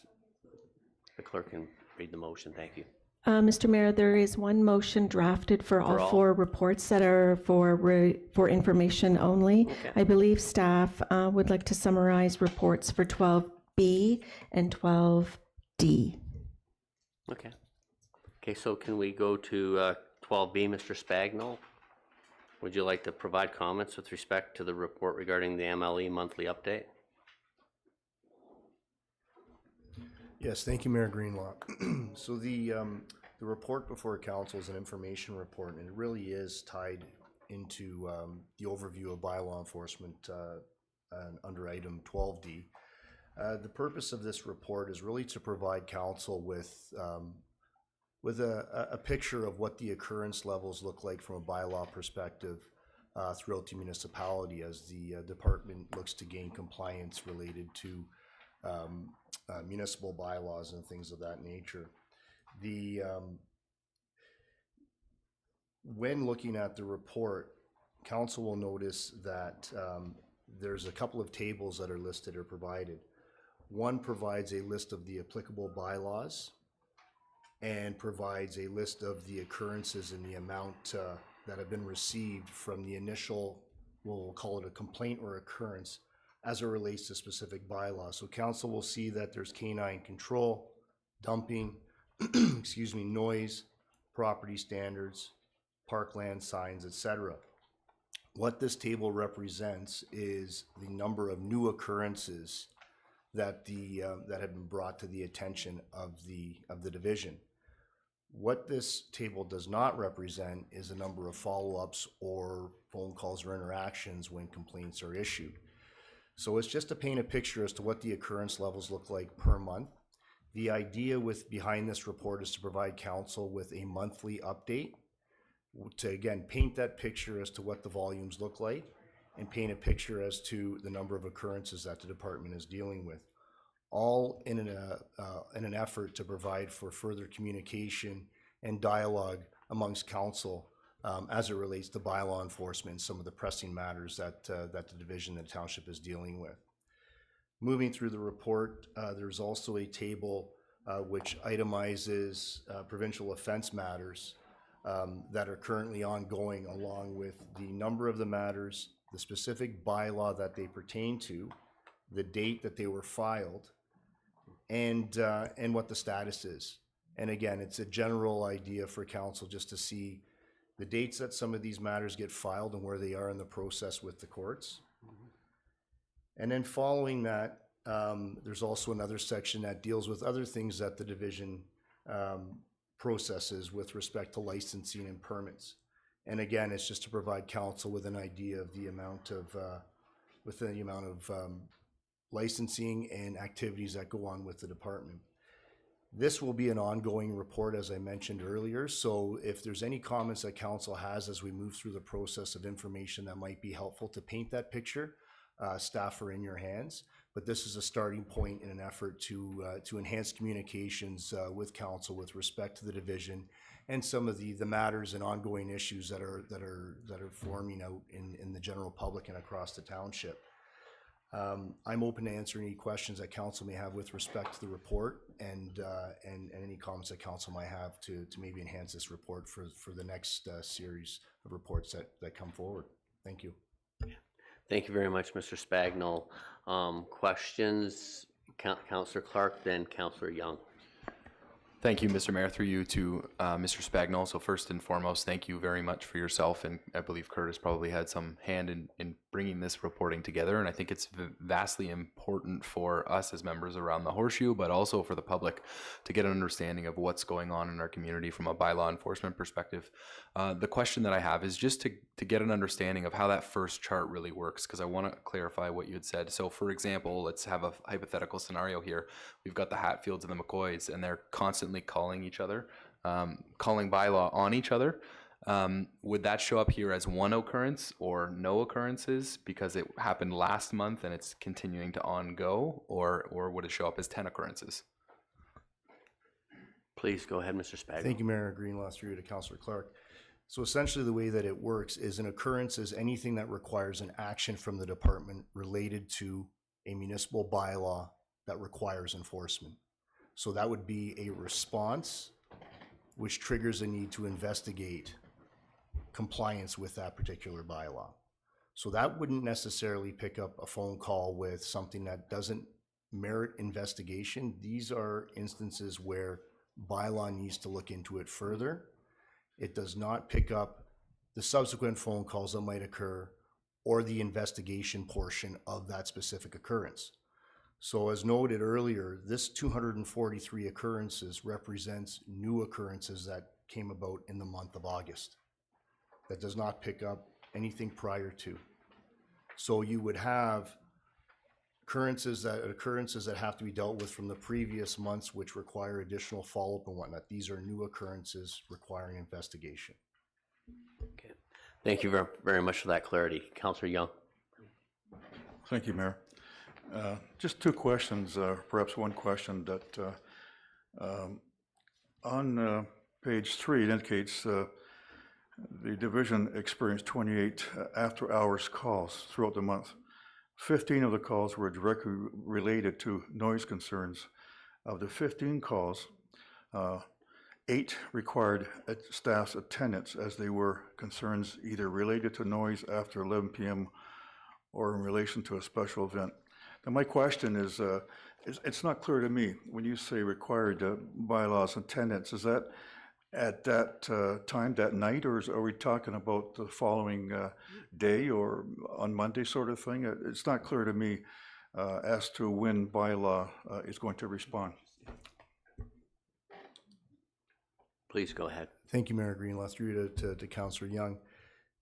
the clerk and read the motion. Thank you. Mr. Mayor, there is one motion drafted for all four reports that are for information only. Okay. I believe staff would like to summarize reports for 12B and 12D. Okay. Okay, so can we go to 12B, Mr. Spagnol? Would you like to provide comments with respect to the report regarding the MLE monthly update? Yes, thank you, Mayor Greenlaw. So the report before council is an information report, and it really is tied into the overview of bylaw enforcement under item 12D. The purpose of this report is really to provide council with a picture of what the occurrence levels look like from a bylaw perspective throughout the municipality as the department looks to gain compliance related to municipal bylaws and things of that nature. When looking at the report, council will notice that there's a couple of tables that are listed or provided. One provides a list of the applicable bylaws and provides a list of the occurrences and the amount that have been received from the initial, we'll call it a complaint or occurrence, as it relates to specific bylaws. So council will see that there's canine control, dumping, excuse me, noise, property standards, parkland signs, etc. What this table represents is the number of new occurrences that that had been brought to the attention of the division. What this table does not represent is a number of follow-ups or phone calls or interactions when complaints are issued. So it's just to paint a picture as to what the occurrence levels look like per month. The idea behind this report is to provide council with a monthly update to, again, paint that picture as to what the volumes look like and paint a picture as to the number of occurrences that the department is dealing with, all in an effort to provide for further communication and dialogue amongst council as it relates to bylaw enforcement and some of the pressing matters that the division and the township is dealing with. Moving through the report, there's also a table which itemizes provincial offense matters that are currently ongoing, along with the number of the matters, the specific bylaw that they pertain to, the date that they were filed, and what the status is. And again, it's a general idea for council just to see the dates that some of these matters get filed and where they are in the process with the courts. And then following that, there's also another section that deals with other things that the division processes with respect to licensing and permits. And again, it's just to provide council with an idea of the amount of licensing and activities that go on with the department. This will be an ongoing report, as I mentioned earlier. So if there's any comments that council has as we move through the process of information that might be helpful to paint that picture, staff are in your hands. But this is a starting point in an effort to enhance communications with council with respect to the division and some of the matters and ongoing issues that are forming out in the general public and across the township. I'm open to answering any questions that council may have with respect to the report and any comments that council might have to maybe enhance this report for the next series of reports that come forward. Thank you. Thank you very much, Mr. Spagnol. Questions? Councillor Clark, then Councillor Young. Thank you, Mr. Mayor, through you to Mr. Spagnol. So first and foremost, thank you very much for yourself, and I believe Curtis probably had some hand in bringing this reporting together, and I think it's vastly important for us as members around the Horseshoe, but also for the public to get an understanding of what's going on in our community from a bylaw enforcement perspective. The question that I have is just to get an understanding of how that first chart really works, because I want to clarify what you had said. So for example, let's have a hypothetical scenario here. We've got the Hatfields and the McCoys, and they're constantly calling each other, calling bylaw on each other. Would that show up here as one occurrence or no occurrences because it happened last month and it's continuing to on-go, or would it show up as 10 occurrences? Please go ahead, Mr. Spagnol. Thank you, Mayor Greenlaw, through you to Councillor Clark. So essentially the way that it works is an occurrence is anything that requires an action from the department related to a municipal bylaw that requires enforcement. So that would be a response which triggers a need to investigate compliance with that particular bylaw. So that wouldn't necessarily pick up a phone call with something that doesn't merit investigation. These are instances where bylaw needs to look into it further. It does not pick up the subsequent phone calls that might occur or the investigation portion of that specific occurrence. So as noted earlier, this 243 occurrences represents new occurrences that came about in the month of August. That does not pick up anything prior to. So you would have occurrences that have to be dealt with from the previous months, which require additional follow-up and whatnot. These are new occurrences requiring investigation. Okay. Thank you very, very much for that clarity. Councillor Young. Thank you, Mayor. Just two questions, perhaps one question that on page 3 it indicates the division experienced 28 after-hours calls throughout the month. 15 of the calls were directly related to noise concerns. Of the 15 calls, 8 required staff's attendance as they were concerns either related to noise after 11 p.m. or in relation to a special event. Now my question is, it's not clear to me, when you say required bylaws attendance, is that at that time, that night, or are we talking about the following day or on Monday sort of thing? It's not clear to me as to when bylaw is going to respond. Please go ahead. Thank you, Mayor Greenlaw. Through to Councillor Young.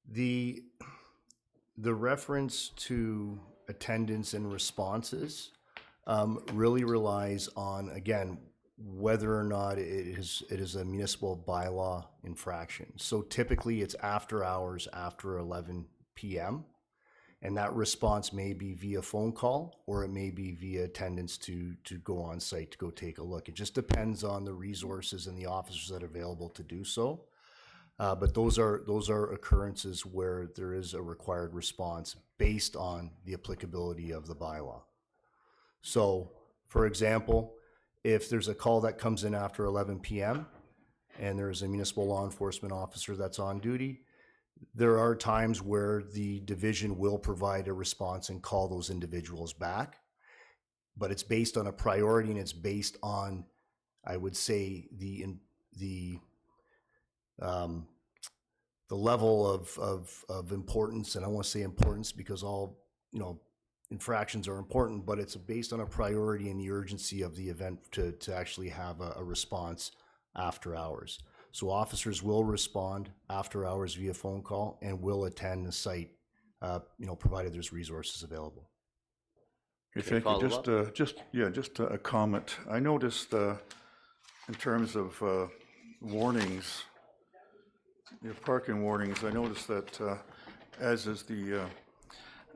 The reference to attendance and responses really relies on, again, whether or not it is a municipal bylaw infraction. So typically it's after hours, after 11 p.m. And that response may be via phone call, or it may be via attendance to go on site to go take a look. It just depends on the resources and the officers that are available to do so. But those are occurrences where there is a required response based on the applicability of the bylaw. So, for example, if there's a call that comes in after 11 p.m. and there's a municipal law enforcement officer that's on duty, there are times where the division will provide a response and call those individuals back, but it's based on a priority, and it's based on, I would say, the level of importance. And I want to say importance because all, infractions are important, but it's based on a priority and the urgency of the event to actually have a response after hours. So officers will respond after hours via phone call and will attend the site, provided there's resources available. Okay, thank you. Just a comment. I noticed in terms of warnings, parking warnings, I noticed that as is the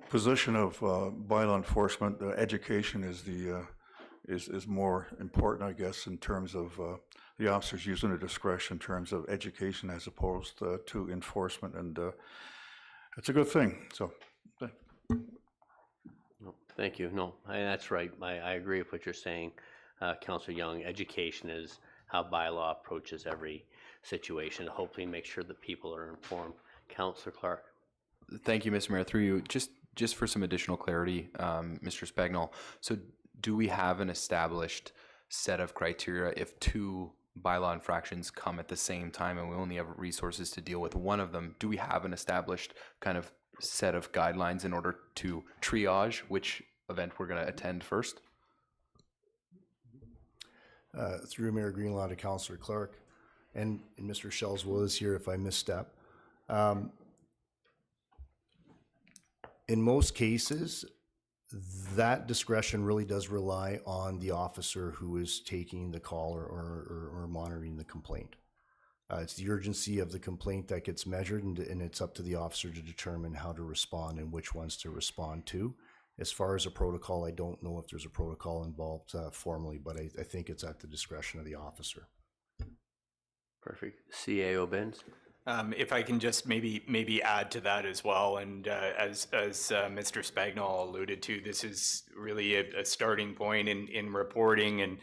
position of bylaw enforcement, education is more important, I guess, in terms of the officers using their discretion in terms of education as opposed to enforcement, and it's a good thing. So, No, thank you. No, that's right. I agree with what you're saying, Councillor Young. Education is how bylaw approaches every situation. Hopefully, make sure that people are informed. Councillor Clark. Thank you, Mr. Mayor. Through you, just for some additional clarity, Mr. Spagnol. So, do we have an established set of criteria if two bylaw infractions come at the same time and we only have resources to deal with one of them? Do we have an established kind of set of guidelines in order to triage which event we're going to attend first? Through Mayor Greenlaw to Councillor Clark, and Mr. Shellswell is here if I misstep. In most cases, that discretion really does rely on the officer who is taking the call or monitoring the complaint. It's the urgency of the complaint that gets measured, and it's up to the officer to determine how to respond and which ones to respond to. As far as a protocol, I don't know if there's a protocol involved formally, but I think it's at the discretion of the officer. Perfect. CAO Benz. If I can just maybe add to that as well, and as Mr. Spagnol alluded to, this is really a starting point in reporting, and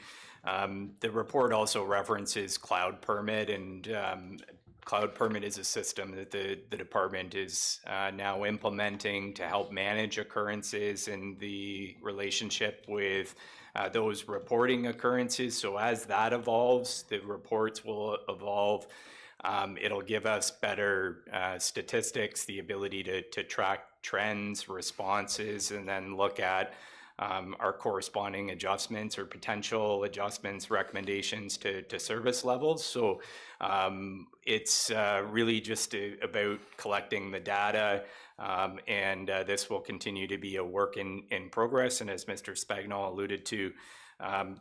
the report also references Cloud Permit, and Cloud Permit is a system that the department is now implementing to help manage occurrences and the relationship with those reporting occurrences. So as that evolves, the reports will evolve. It'll give us better statistics, the ability to track trends, responses, and then look at our corresponding adjustments or potential adjustments, recommendations to service levels. So it's really just about collecting the data, and this will continue to be a work in progress. And as Mr. Spagnol alluded to,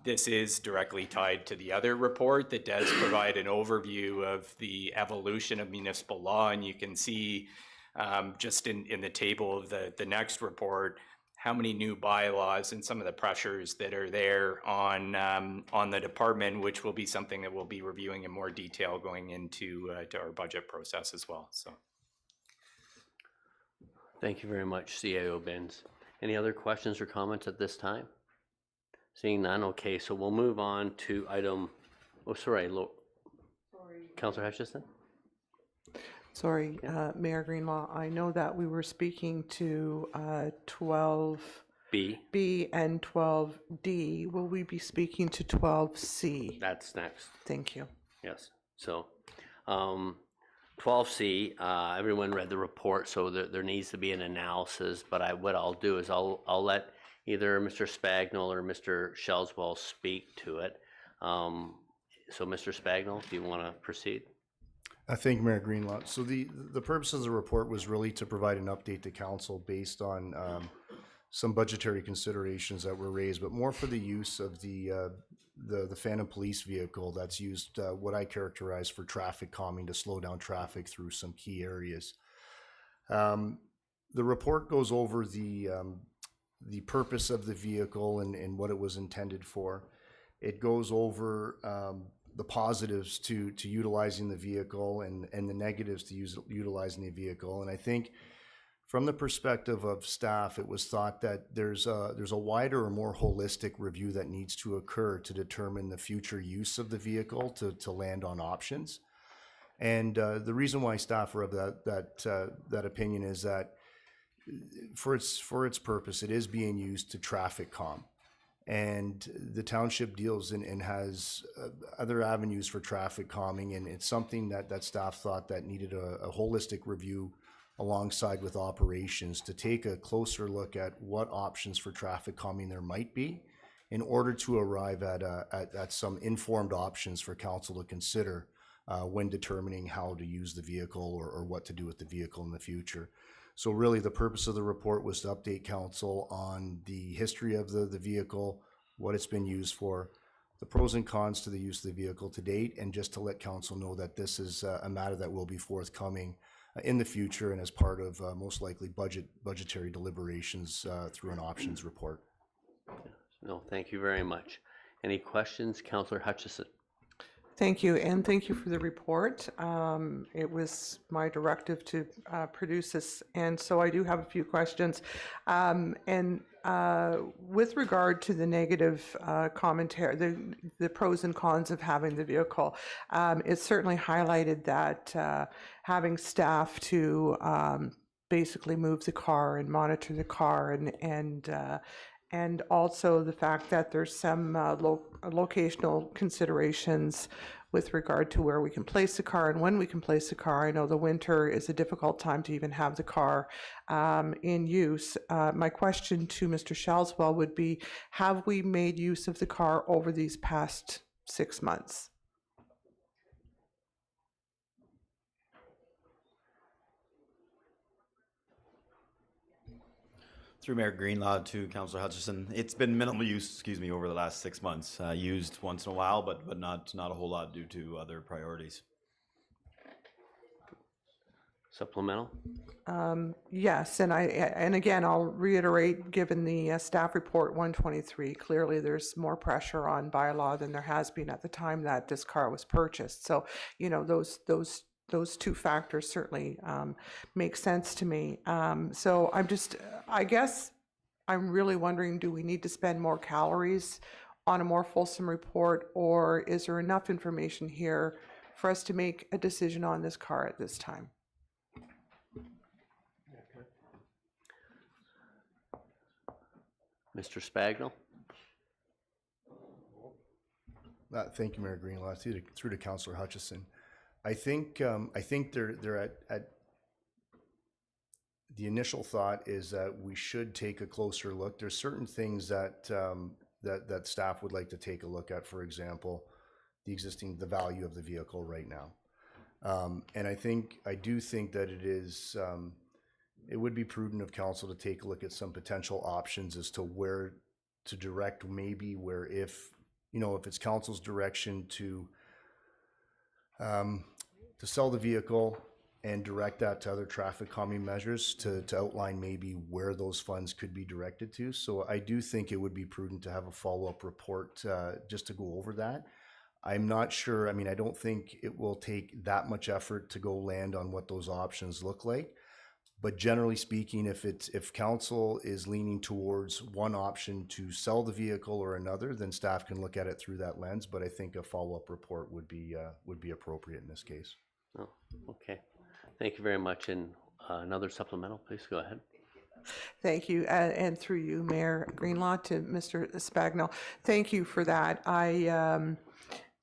this is directly tied to the other report that does provide an overview of the evolution of municipal law, and you can see just in the table of the next report how many new bylaws and some of the pressures that are there on the department, which will be something that we'll be reviewing in more detail going into to our budget process as well. So, thank you very much, CAO Benz. Any other questions or comments at this time? Seeing none, okay, so we'll move on to item, Councillor Hutchison? Sorry, Mayor Greenlaw, I know that we were speaking to 12B and 12D. Will we be speaking to 12C? That's next. Thank you. Yes, so 12C, everyone read the report, so there needs to be an analysis, but what I'll do is I'll let either Mr. Spagnell or Mr. Shelswell speak to it. So Mr. Spagnell, do you want to proceed? Thank you, Mayor Greenlaw. So the purpose of the report was really to provide an update to council based on some budgetary considerations that were raised, but more for the use of the Phantom Police vehicle that's used, what I characterize for traffic calming to slow down traffic through some key areas. The report goes over the purpose of the vehicle and what it was intended for. It goes over the positives to utilizing the vehicle and the negatives to utilizing the vehicle. And I think from the perspective of staff, it was thought that there's a wider or more holistic review that needs to occur to determine the future use of the vehicle to land on options. And the reason why staff are of that opinion is that for its purpose, it is being used to traffic calm. And the township deals and has other avenues for traffic calming, and it's something that staff thought that needed a holistic review alongside with operations to take a closer look at what options for traffic calming there might be in order to arrive at some informed options for council to consider when determining how to use the vehicle or what to do with the vehicle in the future. So really the purpose of the report was to update council on the history of the vehicle, what it's been used for, the pros and cons to the use of the vehicle to date, and just to let council know that this is a matter that will be forthcoming in the future and as part of most likely budgetary deliberations through an options report. No, thank you very much. Any questions, Councillor Hutchison? Thank you, and thank you for the report. It was my directive to produce this, and so I do have a few questions. With regard to the negative commentary, the pros and cons of having the vehicle, it certainly highlighted that having staff to basically move the car and monitor the car and also the fact that there's some locational considerations with regard to where we can place the car and when we can place the car. I know the winter is a difficult time to even have the car in use. My question to Mr. Shelswell would be, have we made use of the car over these past 6 months? Through Mayor Greenlaw to Councillor Hutchison, it's been minimal use, over the last 6 months. Used once in a while, but not a whole lot due to other priorities. Supplemental? Yes, and again, I'll reiterate, given the staff report 123, clearly there's more pressure on bylaw than there has been at the time that this car was purchased. So, those two factors certainly make sense to me. So I guess I'm really wondering, do we need to spend more calories on a more fulsome report, or is there enough information here for us to make a decision on this car at this time? Mr. Spagnell? Thank you, Mayor Greenlaw. Through to Councillor Hutchison. I think they're at the initial thought is that we should take a closer look. There's certain things that that staff would like to take a look at. For example, the value of the vehicle right now, and I do think that it would be prudent of council to take a look at some potential options as to where to direct, maybe where if it's council's direction to sell the vehicle and direct that to other traffic calming measures, to outline maybe where those funds could be directed to. So I do think it would be prudent to have a follow-up report just to go over that. I'm not sure, I don't think it will take that much effort to go land on what those options look like. But generally speaking, if council is leaning towards one option to sell the vehicle or another, then staff can look at it through that lens. But I think a follow-up report would be appropriate in this case. Oh, okay. Thank you very much. And another supplemental, please go ahead. Thank you, and through you, Mayor Greenlaw, to Mr. Spagnell. Thank you for that.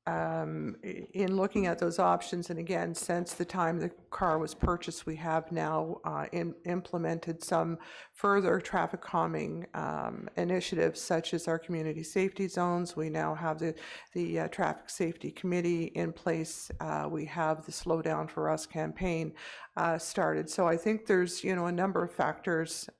in looking at those options, and again, since the time the car was purchased, we have now implemented some further traffic calming initiatives, such as our community safety zones. We now have the traffic safety committee in place. We have the Slow Down for Us campaign started. So I think there's, you know, a number of factors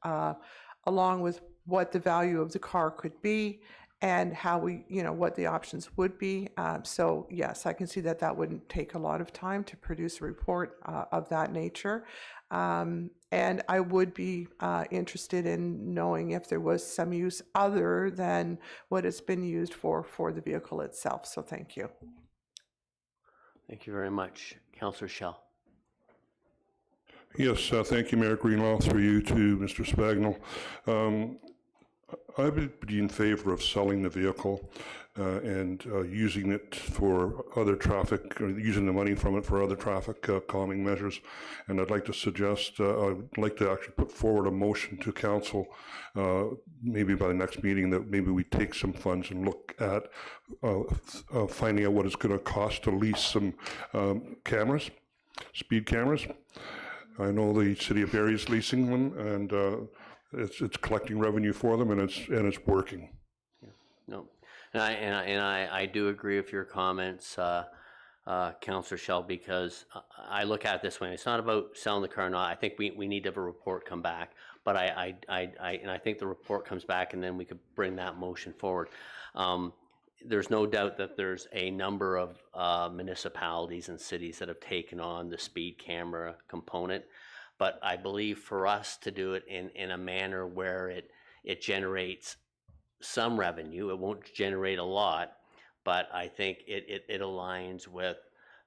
along with what the value of the car could be and how we, you know, what the options would be. So yes, I can see that that wouldn't take a lot of time to produce a report of that nature. And I would be interested in knowing if there was some use other than what it's been used for the vehicle itself. So thank you. Thank you very much. Councillor Schell. Yes, thank you, Mayor Greenlaw, through you to Mr. Spagnell. I would be in favor of selling the vehicle and using it for other traffic, or using the money from it for other traffic calming measures. And I'd like to suggest, I'd like to actually put forward a motion to council, maybe by the next meeting, that maybe we take some funds and look at finding out what it's going to cost to lease some cameras, speed cameras. I know the city of Barrie is leasing one, and it's collecting revenue for them, and it's working. No, and I do agree with your comments, Councillor Schell, because I look at it this way. It's not about selling the car or not. I think we need to have a report come back, but I think the report comes back, and then we could bring that motion forward. There's no doubt that there's a number of municipalities and cities that have taken on the speed camera component. But I believe for us to do it in a manner where it generates some revenue, it won't generate a lot, but I think it aligns with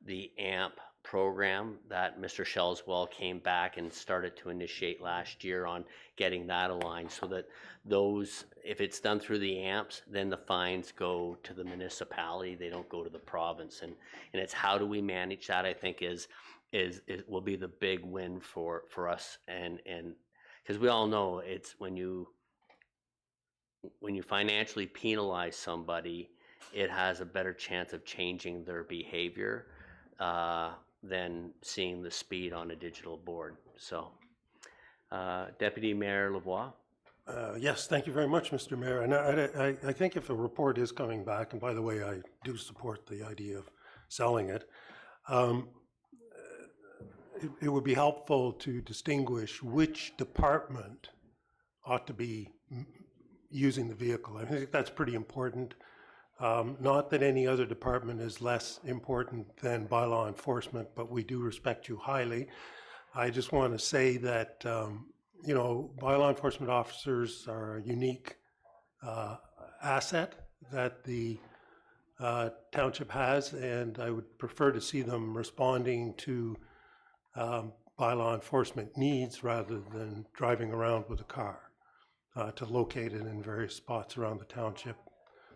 the AMP program that Mr. Shellswell came back and started to initiate last year on getting that aligned, so that those, if it's done through the AMPs, then the fines go to the municipality, they don't go to the province. And it's how do we manage that, I think, will be the big win for us, and because we all know it's when you financially penalize somebody, it has a better chance of changing their behavior than seeing the speed on a digital board. So, Deputy Mayor Lavoie. Yes, thank you very much, Mr. Mayor. And I think if a report is coming back, and by the way, I do support the idea of selling it, it would be helpful to distinguish which department ought to be using the vehicle. I think that's pretty important. Not that any other department is less important than bylaw enforcement, but we do respect you highly. I just want to say that, you know, bylaw enforcement officers are a unique asset that the township has, and I would prefer to see them responding to bylaw enforcement needs rather than driving around with a car to locate it in various spots around the township.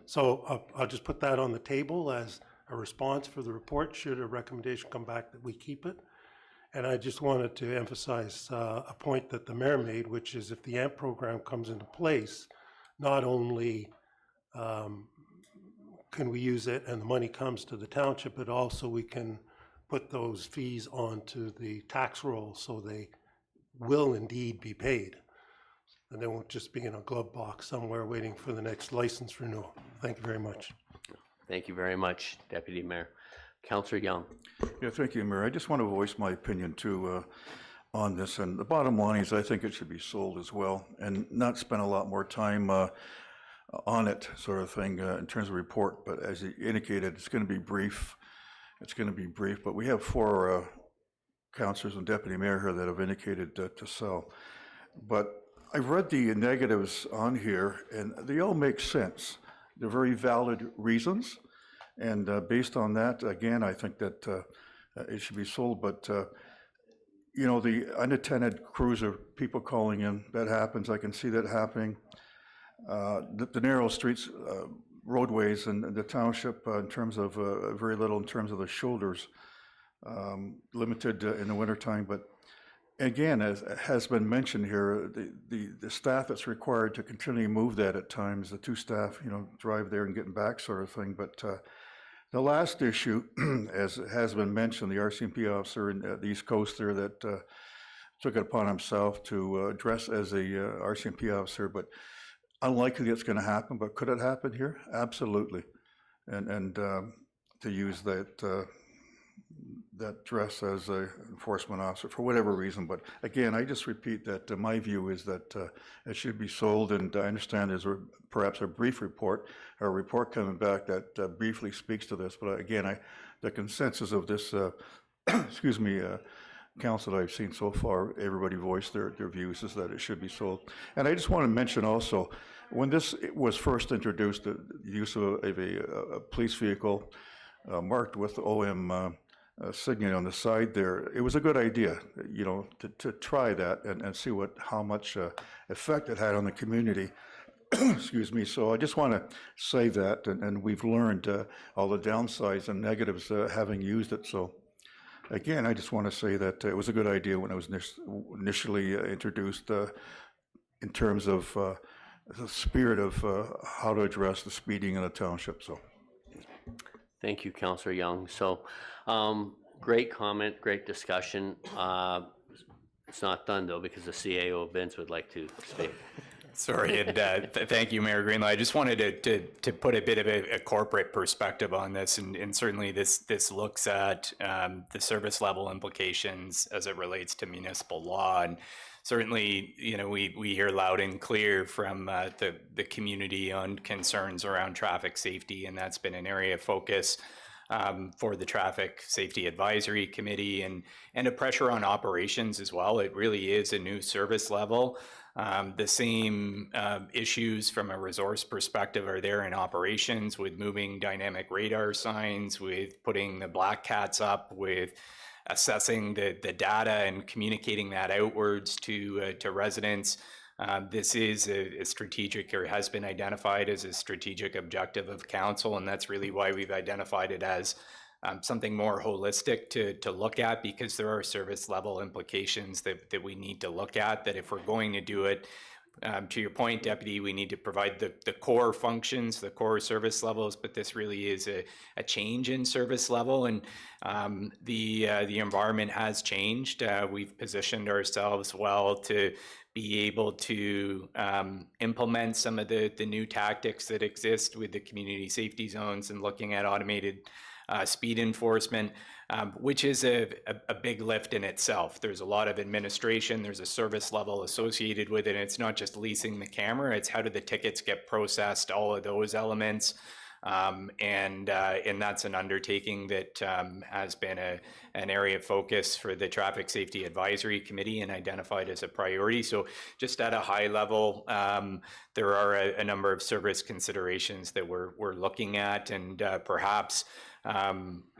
So I'll just put that on the table as a response for the report, should a recommendation come back that we keep it. And I just wanted to emphasize a point that the mayor made, which is if the AMP program comes into place, not only can we use it and the money comes to the township, but also we can put those fees onto the tax roll so they will indeed be paid. And they won't just be in a glove box somewhere waiting for the next license renewal. Thank you very much. Thank you very much, Deputy Mayor. Councillor Young. Yeah, thank you, Mayor. I just want to voice my opinion too on this. And the bottom line is I think it should be sold as well and not spend a lot more time on it, sort of thing, in terms of report. But as you indicated, it's going to be brief. It's going to be brief. But we have 4 councillors and deputy mayor here that have indicated to sell. But I've read the negatives on here, and they all make sense. They're very valid reasons. And based on that, again, I think that it should be sold. But, you know, the unattended cruiser, people calling in, that happens. I can see that happening. The narrow streets, roadways in the township in terms of very little in terms of the shoulders, limited in the wintertime. But again, as has been mentioned here, the staff that's required to continually move that at times, the 2 staff, you know, drive there and getting back sort of thing. But The last issue, as has been mentioned, the RCMP officer in the East Coast there that took it upon himself to address as a RCMP officer, but unlikely it's going to happen, but could it happen here? Absolutely. And to use that dress as an enforcement officer for whatever reason. But again, I just repeat that my view is that it should be sold, and I understand there's perhaps a brief report or a report coming back that briefly speaks to this. But again, the consensus of this, excuse me, council that I've seen so far, everybody voiced their views is that it should be sold. And I just want to mention also, when this was first introduced, the use of a police vehicle marked with OM signet on the side there, it was a good idea, you know, to try that and see how much effect it had on the community. Excuse me. So I just want to say that, and we've learned all the downsides and negatives having used it. So again, I just want to say that it was a good idea when it was initially introduced in terms of the spirit of how to address the speeding in the township. So. Thank you, Councillor Young. So, great comment, great discussion. It's not done though, because the CAO Vince would like to speak. Sorry, and thank you, Mayor Greenlaw. I just wanted to put a bit of a corporate perspective on this, and certainly this looks at the service level implications as it relates to municipal law. And certainly, you know, we hear loud and clear from the community on concerns around traffic safety, and that's been an area of focus for the Traffic Safety Advisory Committee, and a pressure on operations as well. It really is a new service level. The same issues from a resource perspective are there in operations, with moving dynamic radar signs, with putting the black cats up, with assessing the data and communicating that outwards to residents. This is a strategic, or has been identified as a strategic objective of council, and that's really why we've identified it as something more holistic to look at, because there are service level implications that we need to look at, that if we're going to do it, to your point, Deputy, we need to provide the core functions, the core service levels, but this really is a change in service level, and the environment has changed. We've positioned ourselves well to be able to implement some of the new tactics that exist with the community safety zones and looking at automated speed enforcement, which is a big lift in itself. There's a lot of administration, there's a service level associated with it. It's not just leasing the camera, it's how do the tickets get processed, all of those elements. And that's an undertaking that has been an area of focus for the Traffic Safety Advisory Committee and identified as a priority. So just at a high level, there are a number of service considerations that we're looking at, and perhaps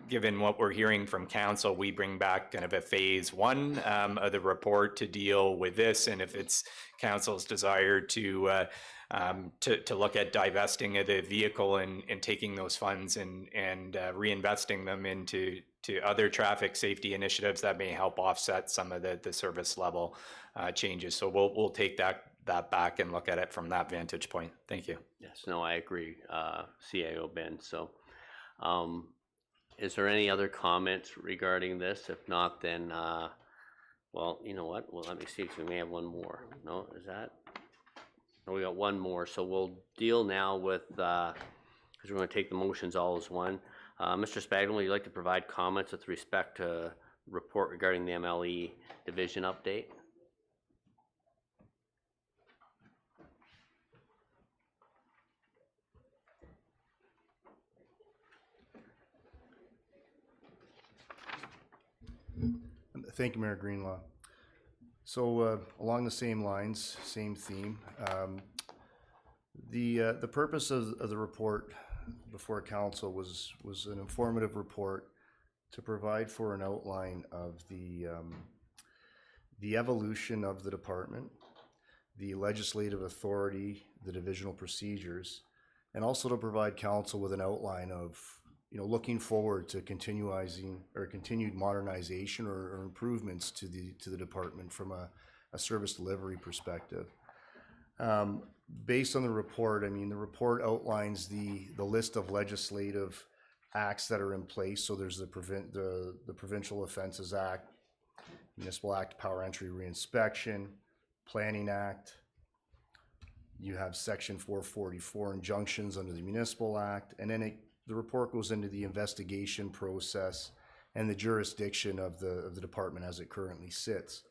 given what we're hearing from council, we bring back kind of a phase one of the report to deal with this. And if it's council's desire to look at divesting of the vehicle and taking those funds and reinvesting them into other traffic safety initiatives, that may help offset some of the service level changes. So we'll take that back and look at it from that vantage point. Thank you. Yes, no, I agree, CAO Ben. So is there any other comments regarding this? If not, then, well, you know what? Well, let me see, because we may have one more. No, is that? No, we got one more. So we'll deal now with, because we're going to take the motions all as one. Mr. Spagnon, would you like to provide comments with respect to report regarding the MLE division update? Thank you, Mayor Greenlaw. So along the same lines, same theme, the purpose of the report before council was an informative report to provide for an outline of the evolution of the department, the legislative authority, the divisional procedures, and also to provide council with an outline of, you know, looking forward to continued modernization or improvements to the department from a service delivery perspective. Based on the report, I mean, the report outlines the list of legislative acts that are in place. So there's the Provincial Offences Act, Municipal Act, Power Entry Reinspection, Planning Act. You have Section 444 injunctions under the Municipal Act, and then the report goes into the investigation process and the jurisdiction of the department as it currently sits.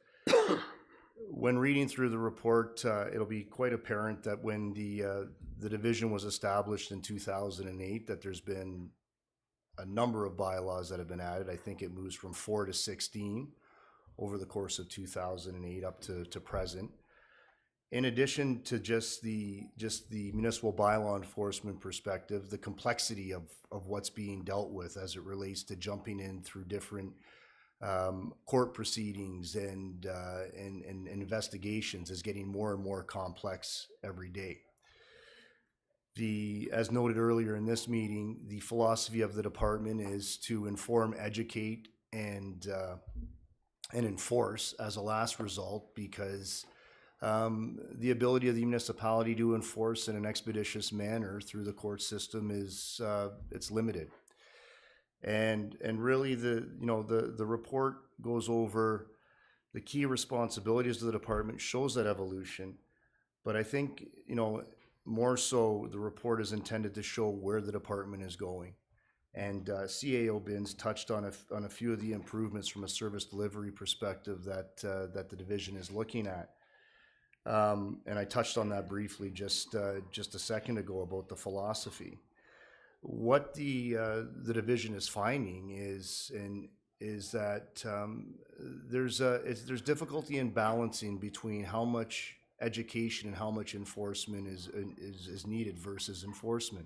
When reading through the report, it'll be quite apparent that when the division was established in 2008, that there's been a number of bylaws that have been added. I think it moves from 4 to 16 over the course of 2008 up to present. In addition to just the municipal bylaw enforcement perspective, the complexity of what's being dealt with as it relates to jumping in through different court proceedings and investigations is getting more and more complex every day. As noted earlier in this meeting, the philosophy of the department is to inform, educate, and enforce as a last result, because the ability of the municipality to enforce in an expeditious manner through the court system is it's limited. And really the report goes over the key responsibilities of the department, shows that evolution, but I think more so the report is intended to show where the department is going. And CAO Bins touched on a few of the improvements from a service delivery perspective that the division is looking at. And I touched on that briefly just a second ago about the philosophy. What the division is finding is that there's difficulty in balancing between how much education and how much enforcement is needed versus enforcement.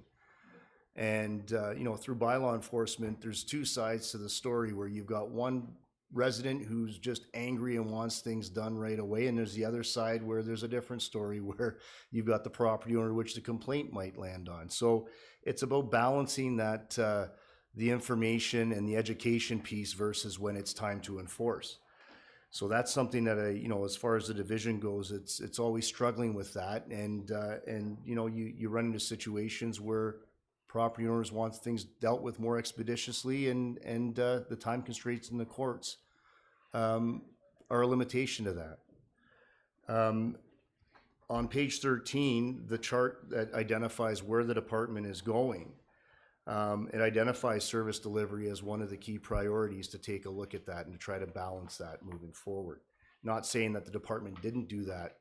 And through bylaw enforcement, there's two sides to the story, where you've got one resident who's just angry and wants things done right away, and there's the other side where there's a different story, where you've got the property owner which the complaint might land on. So it's about balancing that the information and the education piece versus when it's time to enforce. So that's something that as far as the division goes, it's always struggling with that, and you run into situations where property owners want things dealt with more expeditiously, and the time constraints in the courts are a limitation to that. On page 13, the chart that identifies where the department is going, it identifies service delivery as one of the key priorities to take a look at that and to try to balance that moving forward. Not saying that the department didn't do that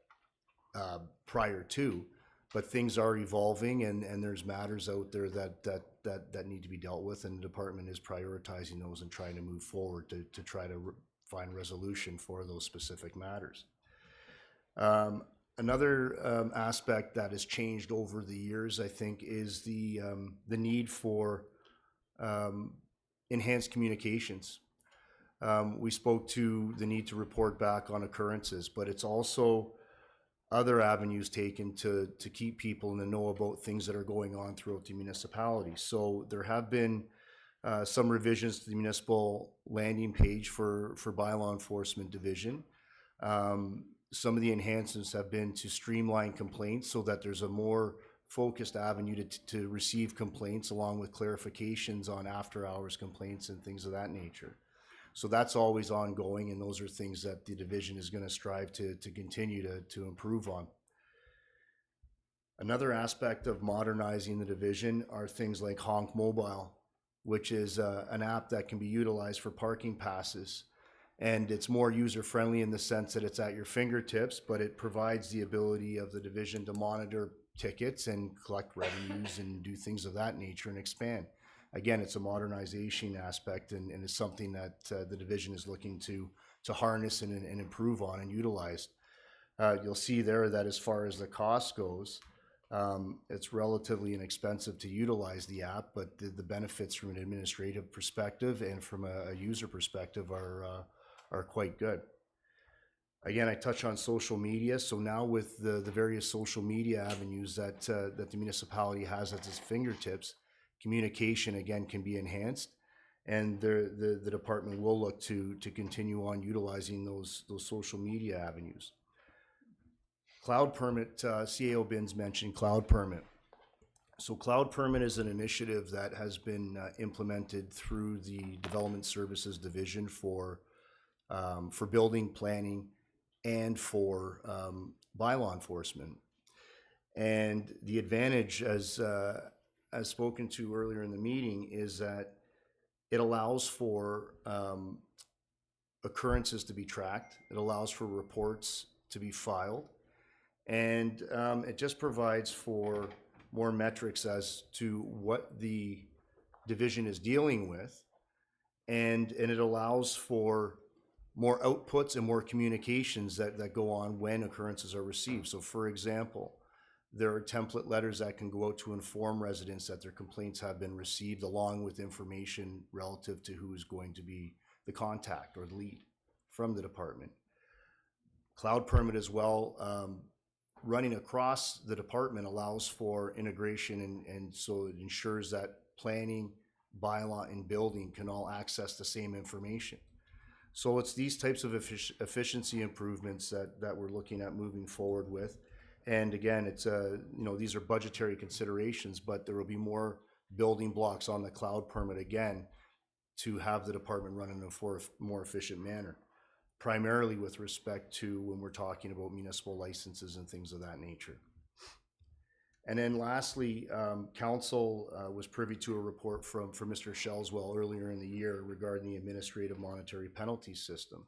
prior to, but things are evolving, and there's matters out there that need to be dealt with, and the department is prioritizing those and trying to move forward to try to find resolution for those specific matters. Another aspect that has changed over the years, I think, is the need for enhanced communications. We spoke to the need to report back on occurrences, but it's also other avenues taken to keep people in the know about things that are going on throughout the municipality. So there have been some revisions to the municipal landing page for bylaw enforcement division. Some of the enhancements have been to streamline complaints so that there's a more focused avenue to receive complaints, along with clarifications on after hours complaints and things of that nature. So that's always ongoing, and those are things that the division is going to strive to continue to improve on. Another aspect of modernizing the division are things like Honk Mobile, which is an app that can be utilized for parking passes. And it's more user-friendly in the sense that it's at your fingertips, but it provides the ability of the division to monitor tickets and collect revenues and do things of that nature and expand. Again, it's a modernization aspect, and it's something that the division is looking to harness and improve on and utilize. You'll see there that as far as the cost goes, it's relatively inexpensive to utilize the app, but the benefits from an administrative perspective and from a user perspective are quite good. Again, I touch on social media. So now with the various social media avenues that the municipality has at its fingertips, communication again can be enhanced, and the department will look to continue on utilizing those social media avenues. Cloud permit, CAO Bins mentioned cloud permit. So Cloud Permit is an initiative that has been implemented through the Development Services Division for building planning and for bylaw enforcement. And the advantage, as spoken to earlier in the meeting, is that it allows for occurrences to be tracked. It allows for reports to be filed. And it just provides for more metrics as to what the division is dealing with. And it allows for more outputs and more communications that go on when occurrences are received. So for example, there are template letters that can go out to inform residents that their complaints have been received, along with information relative to who is going to be the contact or the lead from the department. Cloud Permit as well, running across the department allows for integration, and so it ensures that planning, bylaw, and building can all access the same information. So it's these types of efficiency improvements that we're looking at moving forward with. And again, it's these are budgetary considerations, but there will be more building blocks on the Cloud Permit again to have the department run in a more efficient manner, primarily with respect to when we're talking about municipal licenses and things of that nature. And then lastly, council was privy to a report from Mr. Shellswell earlier in the year regarding the administrative monetary penalty system.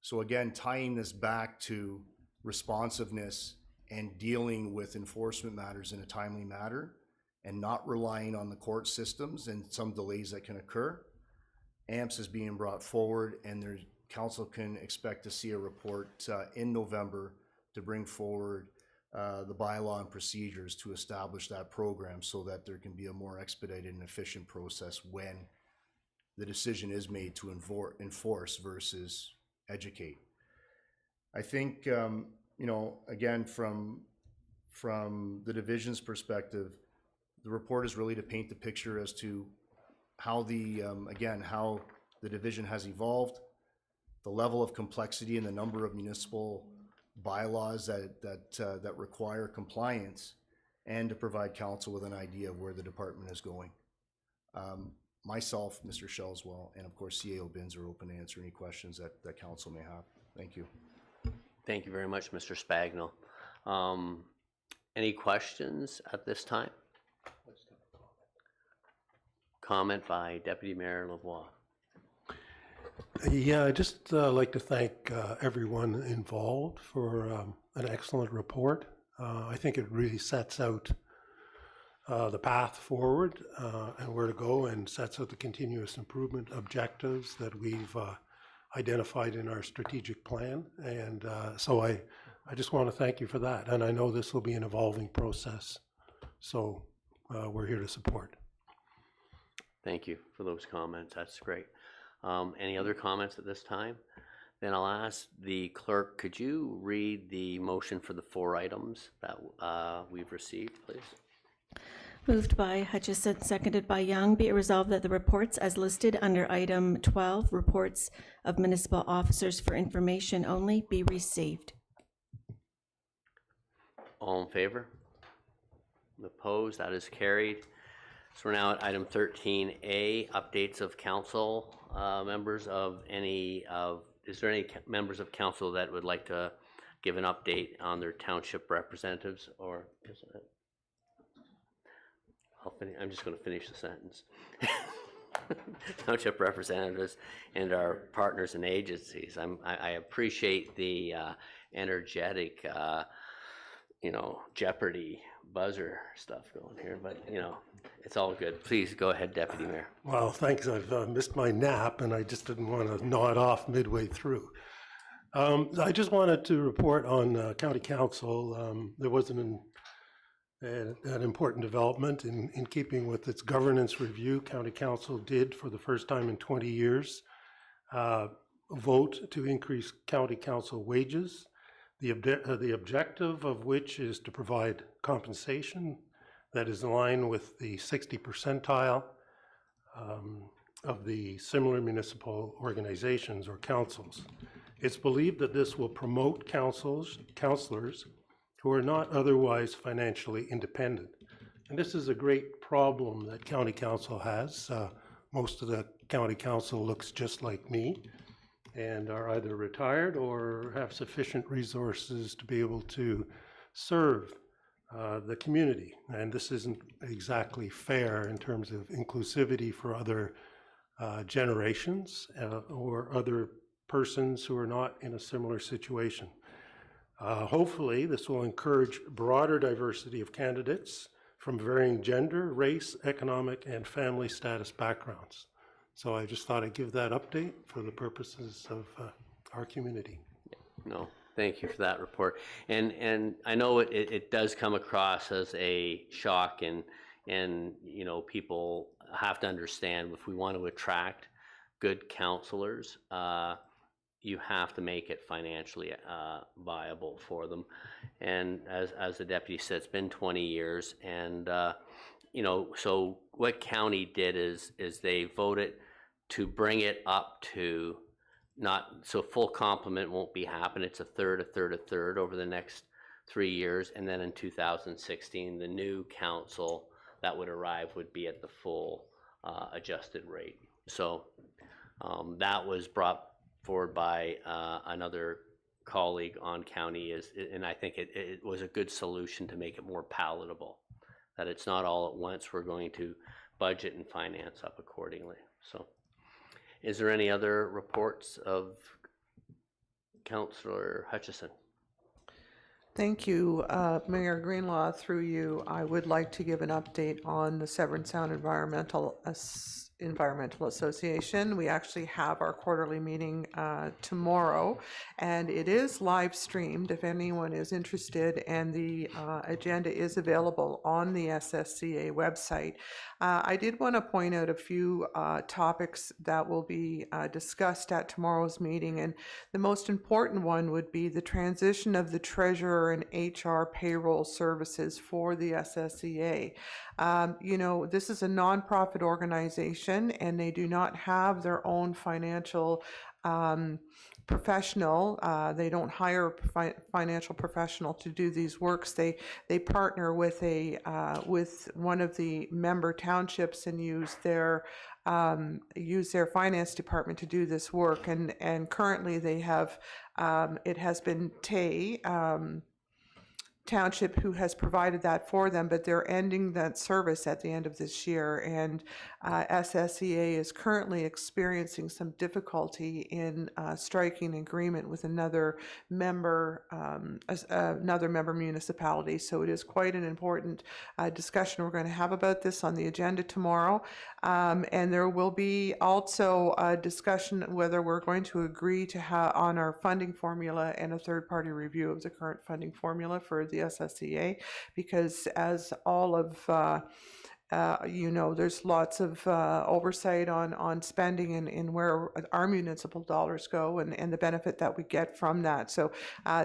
So again, tying this back to responsiveness and dealing with enforcement matters in a timely manner and not relying on the court systems and some delays that can occur, AMPS is being brought forward, and there's council can expect to see a report in November to bring forward the bylaw and procedures to establish that program so that there can be a more expedited and efficient process when the decision is made to enforce versus educate. I think, again, from the division's perspective, the report is really to paint the picture as to how how the division has evolved, the level of complexity and the number of municipal bylaws that require compliance, and to provide council with an idea of where the department is going. Myself, Mr. Shellswell, and of course CAO Bins are open to answer any questions that council may have. Thank you. Thank you very much, Mr. Spagnell. Any questions at this time? Comment by Deputy Mayor Lavoie. Yeah, I'd just like to thank everyone involved for an excellent report. I think it really sets out the path forward and where to go, and sets out the continuous improvement objectives that we've identified in our strategic plan. And so I just want to thank you for that. And I know this will be an evolving process, so we're here to support. Thank you for those comments. That's great. Any other comments at this time? Then I'll ask the clerk, could you read the motion for the 4 items that we've received, please? Moved by Hutchison, seconded by Young. Be it resolved that the reports as listed under item 12, reports of municipal officers for information only, be received. All in favor? Opposed? That is carried. So we're now at item 13A, updates of council members of any of, is there any members of council that would like to give an update on their township representatives, or is it? I'm just going to finish the sentence. Township representatives and our partners and agencies. I appreciate the energetic, Jeopardy buzzer stuff going here, but it's all good. Please go ahead, Deputy Mayor. Well, thanks. I've missed my nap, and I just didn't want to nod off midway through. I just wanted to report on County Council. There was an important development in keeping with its governance review. County Council did, for the first time in 20 years, vote to increase County Council wages. The objective of which is to provide compensation that is in line with the 60th percentile of the similar municipal organizations or councils. It's believed that this will promote councilors who are not otherwise financially independent. And this is a great problem that county council has. Most of the county council looks just like me and are either retired or have sufficient resources to be able to serve the community. And this isn't exactly fair in terms of inclusivity for other generations or other persons who are not in a similar situation. Hopefully, this will encourage broader diversity of candidates from varying gender, race, economic, and family status backgrounds. So I just thought I'd give that update for the purposes of our community. No, thank you for that report. And I know it does come across as a shock, and you know, people have to understand, if we want to attract good counselors, you have to make it financially viable for them. And as the deputy said, it's been 20 years, and you know, so what county did is they voted to bring it up to, not so full complement won't be happen. It's a third, a third, a third over the next 3 years, and then in 2016, the new council that would arrive would be at the full adjusted rate. So that was brought forward by another colleague on county, and I think it was a good solution to make it more palatable, that it's not all at once. We're going to budget and finance up accordingly. So is there any other reports of Councillor Hutchison? Thank you, Mayor Greenlaw. Through you, I would like to give an update on the Severn Sound Environmental Association. We actually have our quarterly meeting tomorrow, and it is live streamed if anyone is interested, and the agenda is available on the SSCA website. I did want to point out a few topics that will be discussed at tomorrow's meeting, and the most important one would be the transition of the treasurer and HR payroll services for the SSCA. You know, this is a nonprofit organization, and they do not have their own financial professional. They don't hire a financial professional to do these works. They partner with with one of the member townships and use their finance department to do this work. And currently they have it has been Tay Township who has provided that for them, but they're ending that service at the end of this year, and SSCA is currently experiencing some difficulty in striking agreement with another member municipality. So it is quite an important discussion we're going to have about this on the agenda tomorrow, and there will be also a discussion whether we're going to agree to on our funding formula and a third-party review of the current funding formula for the SSCA, because as all of you know, there's lots of oversight on spending and where our municipal dollars go and the benefit that we get from that. So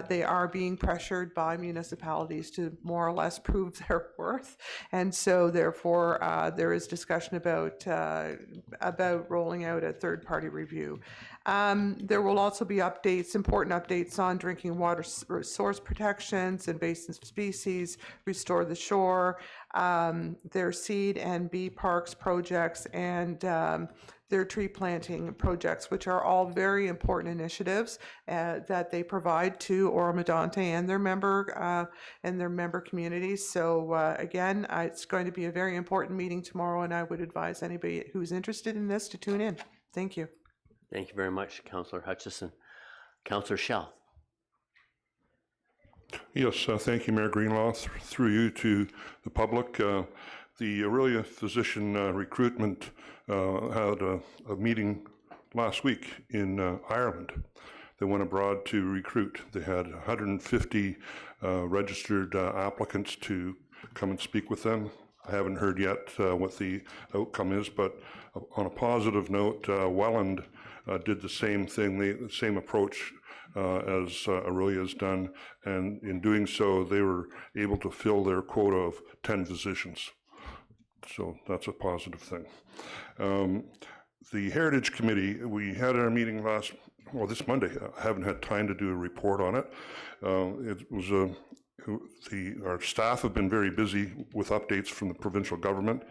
they are being pressured by municipalities to more or less prove their worth, and so therefore there is discussion about rolling out a third-party review. There will also be important updates on drinking water resource protections, invasive species, restore the shore, their seed and bee parks projects, and their tree planting projects, which are all very important initiatives that they provide to Oro-Medonte and their member communities. So again, it's going to be a very important meeting tomorrow, and I would advise anybody who's interested in this to tune in. Thank you. Thank you very much, Councillor Hutchison. Councillor Schell. Yes, thank you, Mayor Greenlaw. Through you to the public, the Aurelia physician recruitment had a meeting last week in Ireland. They went abroad to recruit. They had 150 registered applicants to come and speak with them. I haven't heard yet what the outcome is, but on a positive note, Welland did the same thing, the same approach as Aurelia has done, and in doing so, they were able to fill their quota of 10 physicians. So that's a positive thing. The Heritage Committee, we had our meeting this Monday. I haven't had time to do a report on it. It was our staff have been very busy with updates from the provincial government.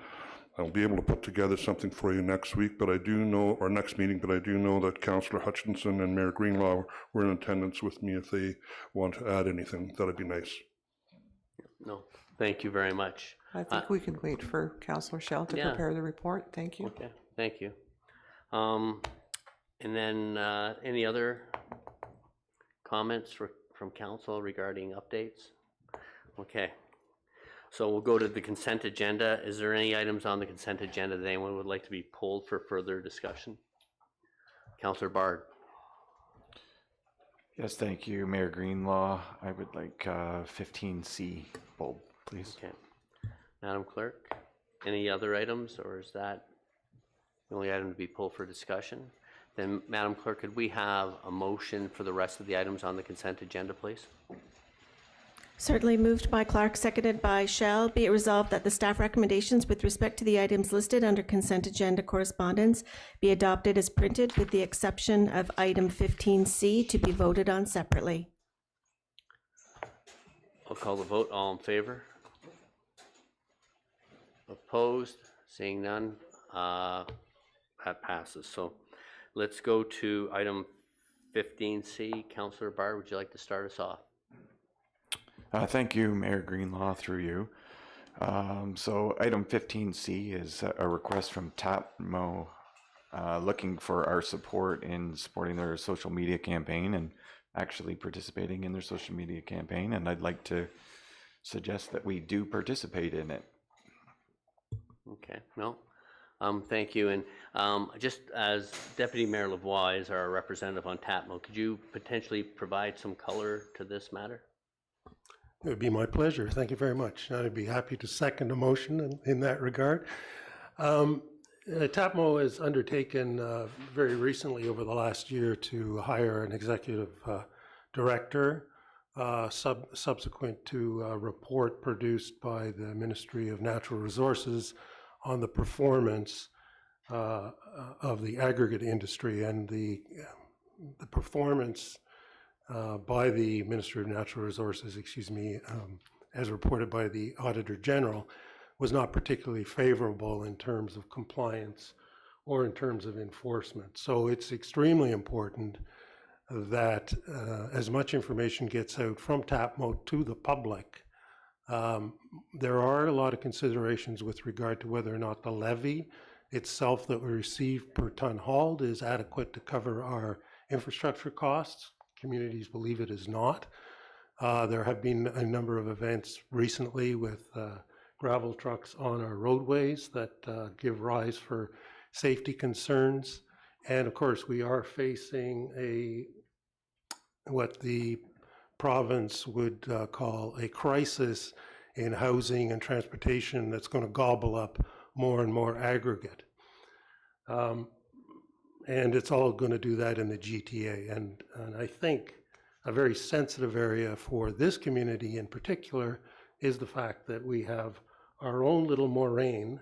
I'll be able to put together something for you next week, but I do know, or next meeting, but I do know that Councillor Hutchinson and Mayor Greenlaw were in attendance with me. If they want to add anything, that'd be nice. No, thank you very much. I think we can wait for Councillor Schell to prepare the report. Thank you. Okay, thank you. And then any other comments from council regarding updates? Okay. So we'll go to the consent agenda. Is there any items on the consent agenda that anyone would like to be pulled for further discussion? Councillor Bard. Yes, thank you, Mayor Greenlaw. I would like 15C pulled, please. Okay. Madam Clerk, any other items, or is that the only item to be pulled for discussion? Then, Madam Clerk, could we have a motion for the rest of the items on the consent agenda, please? Certainly. Moved by Clark, seconded by Shell. Be it resolved that the staff recommendations with respect to the items listed under consent agenda correspondence be adopted as printed, with the exception of item 15C to be voted on separately. I'll call the vote. All in favor? Opposed? Seeing none, that passes. So let's go to item 15C. Councillor Bard, would you like to start us off? Thank you, Mayor Greenlaw, through you. So item 15C is a request from TAPMO looking for our support in supporting their social media campaign and actually participating in their social media campaign. And I'd like to suggest that we do participate in it. Okay, no, thank you. And just as Deputy Mayor Lavoie is our representative on TAPMO, could you potentially provide some color to this matter? It would be my pleasure. Thank you very much. I'd be happy to second a motion in that regard. TAPMO has undertaken very recently over the last year to hire an executive director subsequent to a report produced by the Ministry of Natural Resources on the performance of the aggregate industry, and the performance by the Ministry of Natural Resources, as reported by the Auditor General, was not particularly favorable in terms of compliance or in terms of enforcement. So it's extremely important that as much information gets out from TAPMO to the public. There are a lot of considerations with regard to whether or not the levy itself that we receive per ton hauled is adequate to cover our infrastructure costs. Communities believe it is not. There have been a number of events recently with gravel trucks on our roadways that give rise for safety concerns. And of course, we are facing what the province would call a crisis in housing and transportation that's going to gobble up more and more aggregate. And it's all going to do that in the GTA. And I think a very sensitive area for this community in particular is the fact that we have our own little moraine,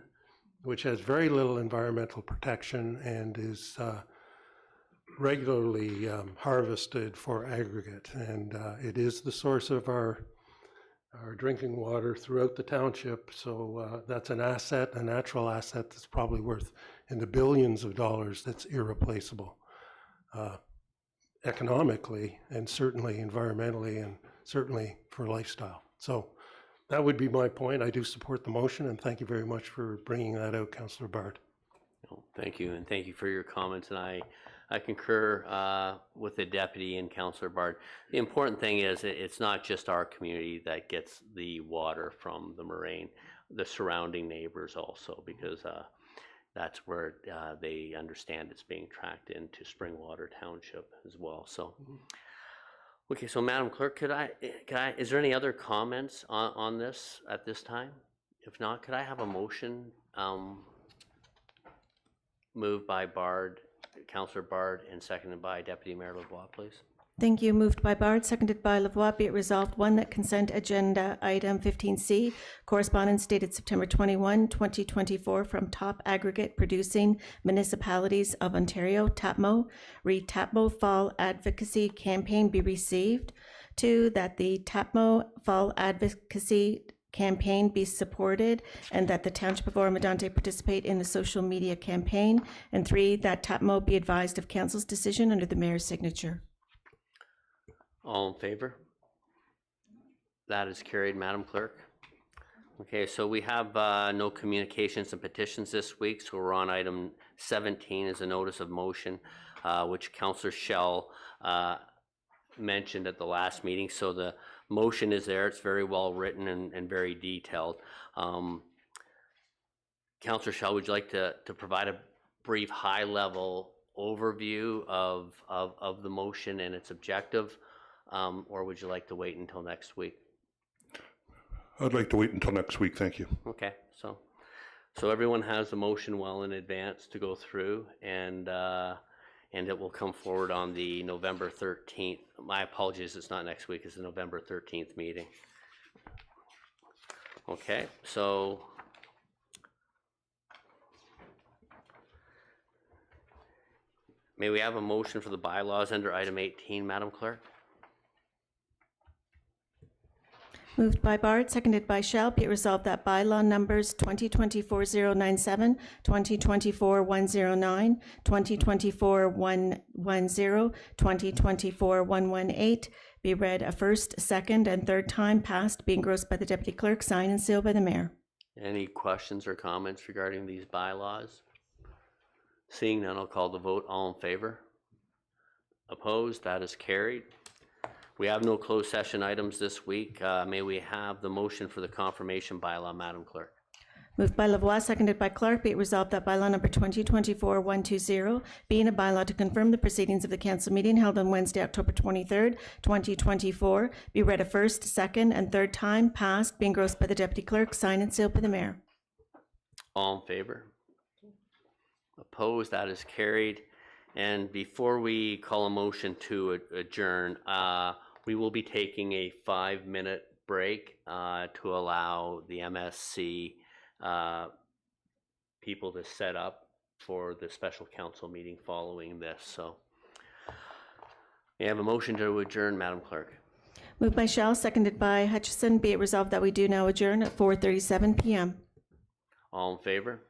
which has very little environmental protection and is regularly harvested for aggregate. And it is the source of our drinking water throughout the township. So that's an asset, a natural asset that's probably worth in the billions of dollars, that's irreplaceable economically and certainly environmentally and certainly for lifestyle. So that would be my point. I do support the motion, and thank you very much for bringing that out, Councillor Bard. No, thank you, and thank you for your comments. And I concur with the deputy and Councillor Bard. The important thing is it's not just our community that gets the water from the moraine, the surrounding neighbors also, because that's where they understand it's being tracked into Springwater Township as well. So, okay, so Madam Clerk, is there any other comments on this at this time? If not, could I have a motion moved by Councillor Bard and seconded by Deputy Mayor Lavoie, please? Thank you. Moved by Bard, seconded by Lavoie. Be it resolved, one, that consent agenda item 15C, correspondence dated September 21, 2024, from Top Aggregate Producing Municipalities of Ontario, TAPMO, re TAPMO Fall Advocacy Campaign be received. 2, that the TAPMO Fall Advocacy campaign be supported, and that the Township of Oro-Medonte participate in the social media campaign. And 3, that TAPMO be advised of council's decision under the mayor's signature. All in favor? That is carried, Madam Clerk. Okay, so we have no communications and petitions this week, so we're on item 17 is a notice of motion, which Councillor Schell mentioned at the last meeting. So the motion is there. It's very well written and very detailed. Councillor Schell, would you like to provide a brief high-level overview of the motion and its objective, or would you like to wait until next week? I'd like to wait until next week, thank you. Okay, so everyone has the motion well in advance to go through, and it will come forward on the November 13th. My apologies, it's not next week, it's the November 13th meeting. Okay, so may we have a motion for the bylaws under item 18, Madam Clerk? Moved by Bard, seconded by Shell. Be it resolved that bylaw numbers 2024-097, 2024-109, 2024-110, 2024-118 be read a first, second, and third time, passed, be engrossed by the Deputy Clerk, signed and sealed by the Mayor. Any questions or comments regarding these bylaws? Seeing none, I'll call the vote. All in favor? Opposed? That is carried. We have no closed session items this week. May we have the motion for the confirmation bylaw, Madam Clerk? Moved by Lavoie, seconded by Clark. Be it resolved that bylaw number 2024-120, being a bylaw to confirm the proceedings of the council meeting held on Wednesday, October 23rd, 2024, be read a first, second, and third time, passed, be engrossed by the Deputy Clerk, signed and sealed by the Mayor. All in favor? Opposed? That is carried. And before we call a motion to adjourn, we will be taking a 5-minute break to allow the MSC people to set up for the special council meeting following this. So we have a motion to adjourn, Madam Clerk. Moved by Shell, seconded by Hutchison. Be it resolved that we do now adjourn at 4:37 p.m. All in favor?